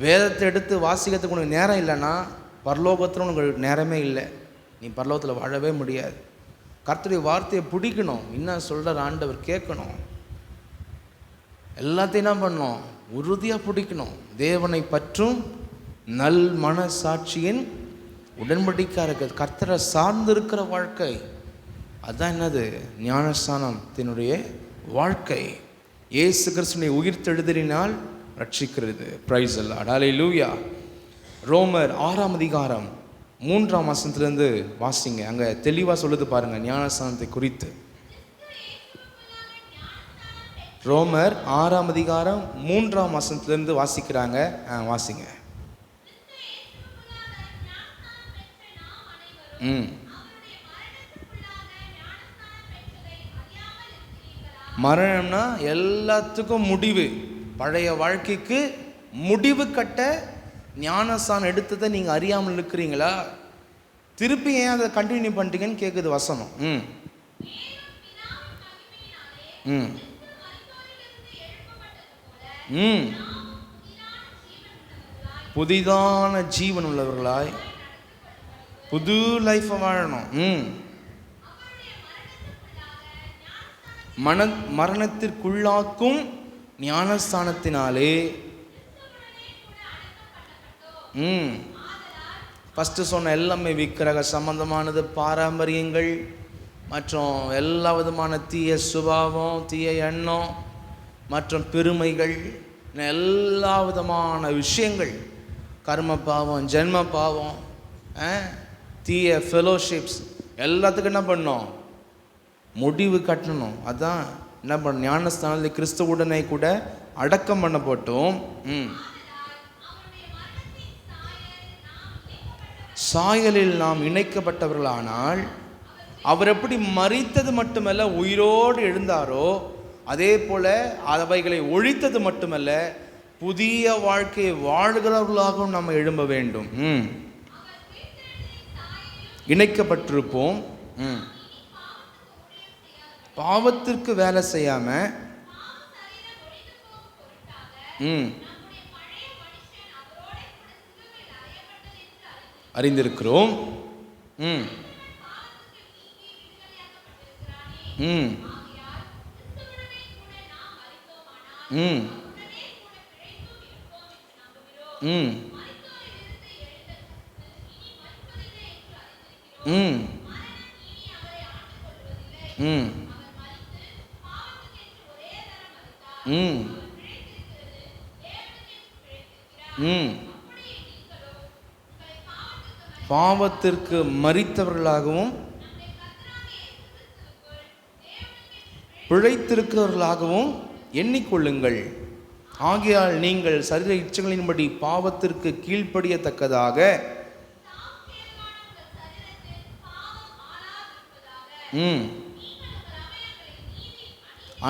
வேதத்தை எடுத்து வாசிக்கிறதுக்கு உனக்கு நேரம் இல்லைன்னா பரலோகத்தில் உனக்கு நேரமே இல்லை. நீ பரலோகத்தில் வாழவே முடியாது. கர்த்தருடைய வார்த்தையை பிடிக்கணும். என்ன சொல்கிற ஆண்டவர் கேட்கணும். எல்லாத்தையும் என்ன பண்ணணும்? உறுதியாக பிடிக்கணும். தேவனை பற்றும் நல் மனசாட்சியின் உடன்படிக்கையாக இருக்கிறது, கர்த்தரை சார்ந்து இருக்கிற வாழ்க்கை. அதுதான் என்னது? ஞானஸ்தானத்தினுடைய வாழ்க்கை. இயேசு கிறிஸ்துவை உயிர்த்தெழுதலினால் ரட்சிக்கிறது. பிரைஸ் தி லார்ட், ஹல்லேலூயா. ரோமர் 6ஆம் அதிகாரம் 3ஆம் வசனத்திலிருந்து வாசிங்க. அங்கே தெளிவாக சொல்லுது பாருங்கள் ஞானஸ்தானத்தை குறித்து. ரோமர் 6ஆம் அதிகாரம் 3ஆம் வசனத்திலிருந்து வாசிக்கிறாங்க. வாசிங்க. மரணம்னா எல்லாத்துக்கும் முடிவு. பழைய வாழ்க்கைக்கு முடிவு கட்ட ஞானஸ்தானம் எடுத்ததை நீங்கள் அறியாமல் இருக்கிறீங்களா? திருப்பி ஏன் அதை கண்டினியூ பண்ணிட்டீங்கன்னு கேட்குது வசனம். புதிதான ஜீவன் உள்ளவர்களாய் புது லைஃப்பை வாழணும். மரணத்திற்குள்ளாக்கும் ஞானஸ்தானத்தினாலே ஃபஸ்ட்டு சொன்ன எல்லாமே விக்கிரக சம்பந்தமானது, பாரம்பரியங்கள் மற்றும் எல்லா விதமான தீய சுபாவம், தீய எண்ணம் மற்றும் பெருமைகள், எல்லா விதமான விஷயங்கள், கர்ம பாவம், ஜென்ம பாவம், தீய ஃபெலோஷிப்ஸ் எல்லாத்துக்கும் என்ன பண்ணணும்? முடிவு கட்டணும். அதான் என்ன பண்ண ஞானஸ்தானத்தில் கிறிஸ்துவுடனே கூட அடக்கம் பண்ணப்பட்டோம். சாயலில் நாம் இணைக்கப்பட்டவர்களானால் அவர் எப்படி மரித்தது மட்டுமல்ல உயிரோடு எழுந்தாரோ அதே போல அவைகளை ஒழித்தது மட்டுமல்ல புதிய வாழ்க்கையை வாழ்கிறவர்களாகவும் நம்ம எழும்ப வேண்டும். இணைக்கப்பட்டிருப்போம். பாவத்திற்கு வேலை செய்யாம அறிந்திருக்கிறோம். பாவத்திற்கு மரித்தவர்களாகவும் பிழைத்திருக்கிறவர்களாகவும் எண்ணிக்கொள்ளுங்கள். ஆகையால் நீங்கள் சரீர இச்சைகளின்படி பாவத்திற்கு கீழ்ப்படியத்தக்கதாக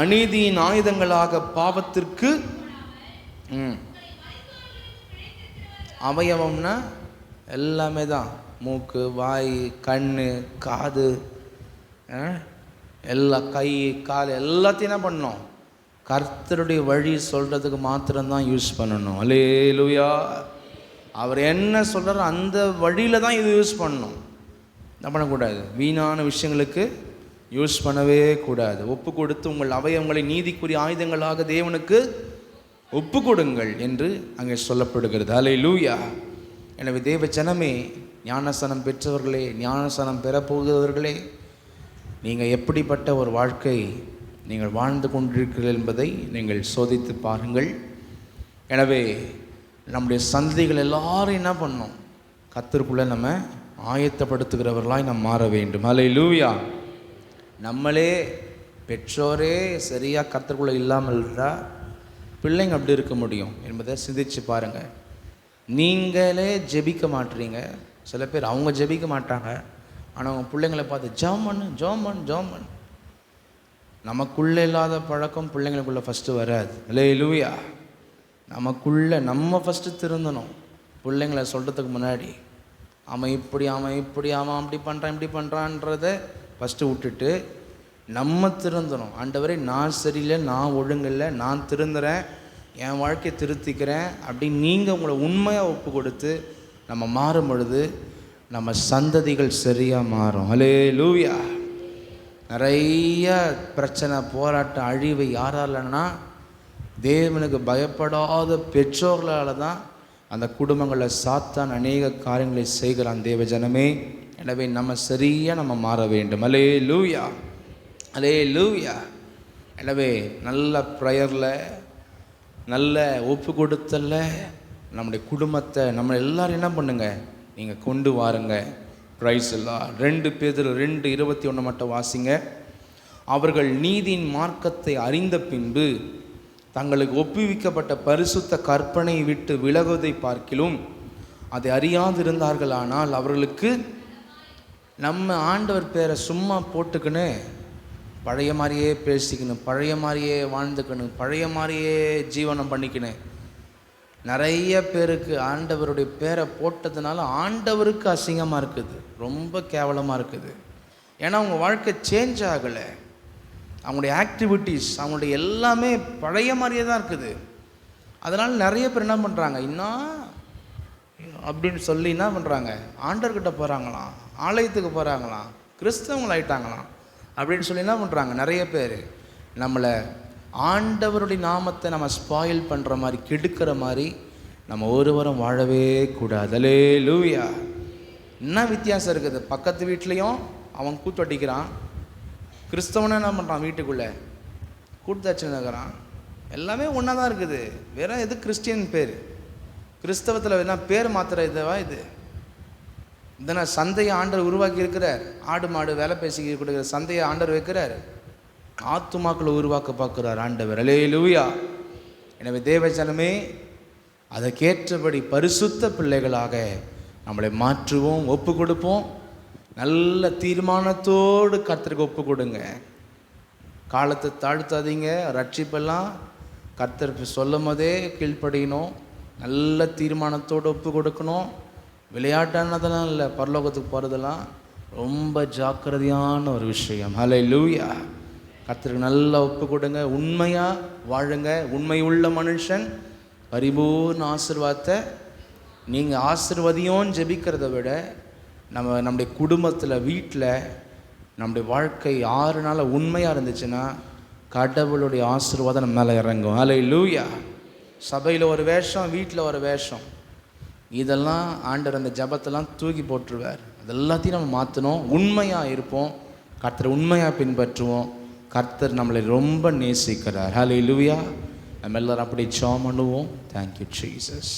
அநீதியின் ஆயுதங்களாக பாவத்திற்கு அவயவம்னா எல்லாமே தான், மூக்கு, வாய், கண்ணு, காது, எல்லா கை, கால் எல்லாத்தையும் என்ன பண்ணணும்? கர்த்தருடைய வழி சொல்கிறதுக்கு மாத்திரம்தான் யூஸ் பண்ணணும். அல்லேலூயா. அவர் என்ன சொல்கிறாரோ அந்த வழியில் தான் இது யூஸ் பண்ணணும். என்ன பண்ணக்கூடாது? வீணான விஷயங்களுக்கு யூஸ் பண்ணவே கூடாது. ஒப்பு கொடுத்து உங்கள் அவயவங்களை நீதிக்குரிய ஆயுதங்களாக தேவனுக்கு ஒப்பு கொடுங்கள் என்று அங்கே சொல்லப்படுகிறது. அல்லேலூயா. எனவே தேவ ஜனமே, ஞானஸ்தானம் பெற்றவர்களே, ஞானஸ்தானம் பெறப்போகிறவர்களே, நீங்கள் எப்படிப்பட்ட ஒரு வாழ்க்கை நீங்கள் வாழ்ந்து கொண்டிருக்கிறீர்கள் என்பதை நீங்கள் சோதித்து பாருங்கள். எனவே நம்முடைய சந்ததிகள் எல்லாரும் என்ன பண்ணணும்? கர்த்தருக்குள்ளே நம்ம ஆயத்தப்படுத்துகிறவர்களாய் நாம் மாற வேண்டும். அல்லேலூயா. நம்மளே பெற்றோரே சரியாக கர்த்தருக்குள்ளே இல்லாமல் இருந்தால் பிள்ளைங்க அப்படி இருக்க முடியும் என்பதை சிந்திச்சு பாருங்கள். நீங்களே ஜெபிக்க மாட்டீங்க. சில பேர் அவங்க ஜெபிக்க மாட்டாங்க, ஆனால் அவங்க பிள்ளைங்களை பார்த்து ஜெபம் பண்ணு. நமக்குள்ளே இல்லாத பழக்கம் பிள்ளைங்களுக்குள்ளே ஃபஸ்ட்டு வராது. அல்லேலூயா. நமக்குள்ளே நம்ம ஃபஸ்ட்டு திருந்தணும். பிள்ளைங்களை சொல்கிறதுக்கு முன்னாடி அவன் இப்படி அப்படி பண்ணுறான்றதை ஃபஸ்ட்டு விட்டுட்டு நம்ம திருந்தணும். ஆண்டவரே, நான் சரியில்லை, நான் ஒழுங்கில்லை, நான் திருந்துறேன், என் வாழ்க்கையை திருத்திக்கிறேன் அப்படின்னு நீங்கள் உங்களை உண்மையாக ஒப்பு கொடுத்து நம்ம மாறும் பொழுது நம்ம சந்ததிகள் சரியாக மாறும். அல்லேலூயா. நிறைய பிரச்சனை, போராட்டம், அழிவு யாராலன்னா தேவனுக்கு பயப்படாத பெற்றோர்களால் தான் அந்த குடும்பங்களில் சாத்தான் அநேக காரியங்களை செய்கிறான். தேவ ஜனமே, எனவே நம்ம சரியாக நம்ம மாற வேண்டும். அல்லேலூயா. அல்லேலூயா. எனவே நல்ல ப்ரேயரில், நல்ல ஒப்பு கொடுத்தல நம்முடைய குடும்பத்தை நம்ம எல்லோரும் என்ன பண்ணுங்க, நீங்கள் கொண்டு வாருங்க. பிரைஸ் எல்லாம் 2 பேதுரு 2:21 மட்டும் வாசிங்க. அவர்கள் நீதியின் மார்க்கத்தை அறிந்த பின்பு தங்களுக்கு ஒப்புவிக்கப்பட்ட பரிசுத்த கற்பனை விட்டு விலகுவதை பார்க்கிலும் அதை அறியாதிருந்தார்கள். ஆனால் அவர்களுக்கு நம்ம ஆண்டவர் பேரை சும்மா போட்டுக்கின்னு பழைய மாதிரியே பேசிக்கணும், பழைய மாதிரியே வாழ்ந்துக்கணும், பழைய மாதிரியே ஜீவனம் பண்ணிக்கணும். நிறைய பேருக்கு ஆண்டவருடைய பேரை போட்டதுனால ஆண்டவருக்கு அசிங்கமாக இருக்குது, ரொம்ப கேவலமாக இருக்குது. ஏன்னா அவங்க வாழ்க்கை சேஞ்ச் ஆகலை, அவங்களுடைய ஆக்டிவிட்டீஸ், அவங்களுடைய எல்லாமே பழைய மாதிரியே தான் இருக்குது. அதனால் நிறைய பேர் என்ன பண்ணுறாங்க, இன்னும் அப்படின்னு சொல்லி என்ன பண்ணுறாங்க, ஆண்டவர்கிட்ட போகிறாங்களாம், ஆலயத்துக்கு போகிறாங்களாம், கிறிஸ்தவங்களாயிட்டாங்களாம் அப்படின்னு சொல்லி என்ன பண்ணுறாங்க, நிறைய பேர் நம்மளை ஆண்டவருடைய நாமத்தை நம்ம ஸ்பாயில் பண்ணுற மாதிரி, கெடுக்கிற மாதிரி நம்ம ஒருவரும் வாழவே கூடாது. அல்லேலூயா. என்ன வித்தியாசம் இருக்குது? பக்கத்து வீட்லேயும் அவன் கூத்தடிக்கிறான், கிறிஸ்தவனை என்ன பண்ணுறான், வீட்டுக்குள்ளே கூட்டச்சுக்கிறான். எல்லாமே ஒன்றா தான் இருக்குது. வேற எது கிறிஸ்டியன் பேர்? கிறிஸ்தவத்தில் என்ன பேர் மாத்திர இதுவா? இது இதனா சந்தையை ஆண்டவர் உருவாக்கி இருக்கிறார். ஆடு மாடு வேலை பேசி கொடுக்குற சந்தையை ஆண்டவர் வைக்கிறார். ஆத்துமாக்களை உருவாக்க பார்க்குறார் ஆண்டவர். அல்லேலூயா. எனவே தேவஜனமே, அதற்கேற்றபடி பரிசுத்த பிள்ளைகளாக நம்மளை மாற்றுவோம், ஒப்பு கொடுப்போம். நல்ல தீர்மானத்தோடு கர்த்தருக்கு ஒப்பு கொடுங்க. காலத்தை தாழ்த்தாதீங்க. ரட்சிப்பெல்லாம் கர்த்தர் சொல்லும் போதே கீழ்ப்படியணும். நல்ல தீர்மானத்தோடு ஒப்பு கொடுக்கணும். விளையாட்டானதெல்லாம் இல்லை, பரலோகத்துக்கு போகிறதெல்லாம் ரொம்ப ஜாக்கிரதையான ஒரு விஷயம். ஹல்லேலூயா. கர்த்தருக்கு நல்லா ஒப்பு கொடுங்க, உண்மையாக வாழுங்க. உண்மை உள்ள மனுஷன் பரிபூர்ண ஆசீர்வாதத்தை நீங்கள் ஆசீர்வதியும் ஜெபிக்கிறத விட நம்முடைய குடும்பத்தில், வீட்டில் நம்முடைய வாழ்க்கை 6 நாள் உண்மையாக இருந்துச்சுன்னா கடவுளுடைய ஆசீர்வாதம் நம்ம மேலே இறங்கும். ஹல்லேலூயா. சபையில் ஒரு வேஷம், வீட்டில் ஒரு வேஷம், இதெல்லாம் ஆண்டவர் அந்த ஜபத்தெல்லாம் தூக்கி போட்டுருவார். அதெல்லாத்தையும் நம்ம மாற்றணும். உண்மையாக இருப்போம், கர்த்தர் உண்மையாக பின்பற்றுவோம். கர்த்தர் நம்மளை ரொம்ப நேசிக்கிறார். ஹல்லேலூயா. நம்ம எல்லோரும் அப்படி ஜெபம் பண்ணுவோம். Thank you Jesus.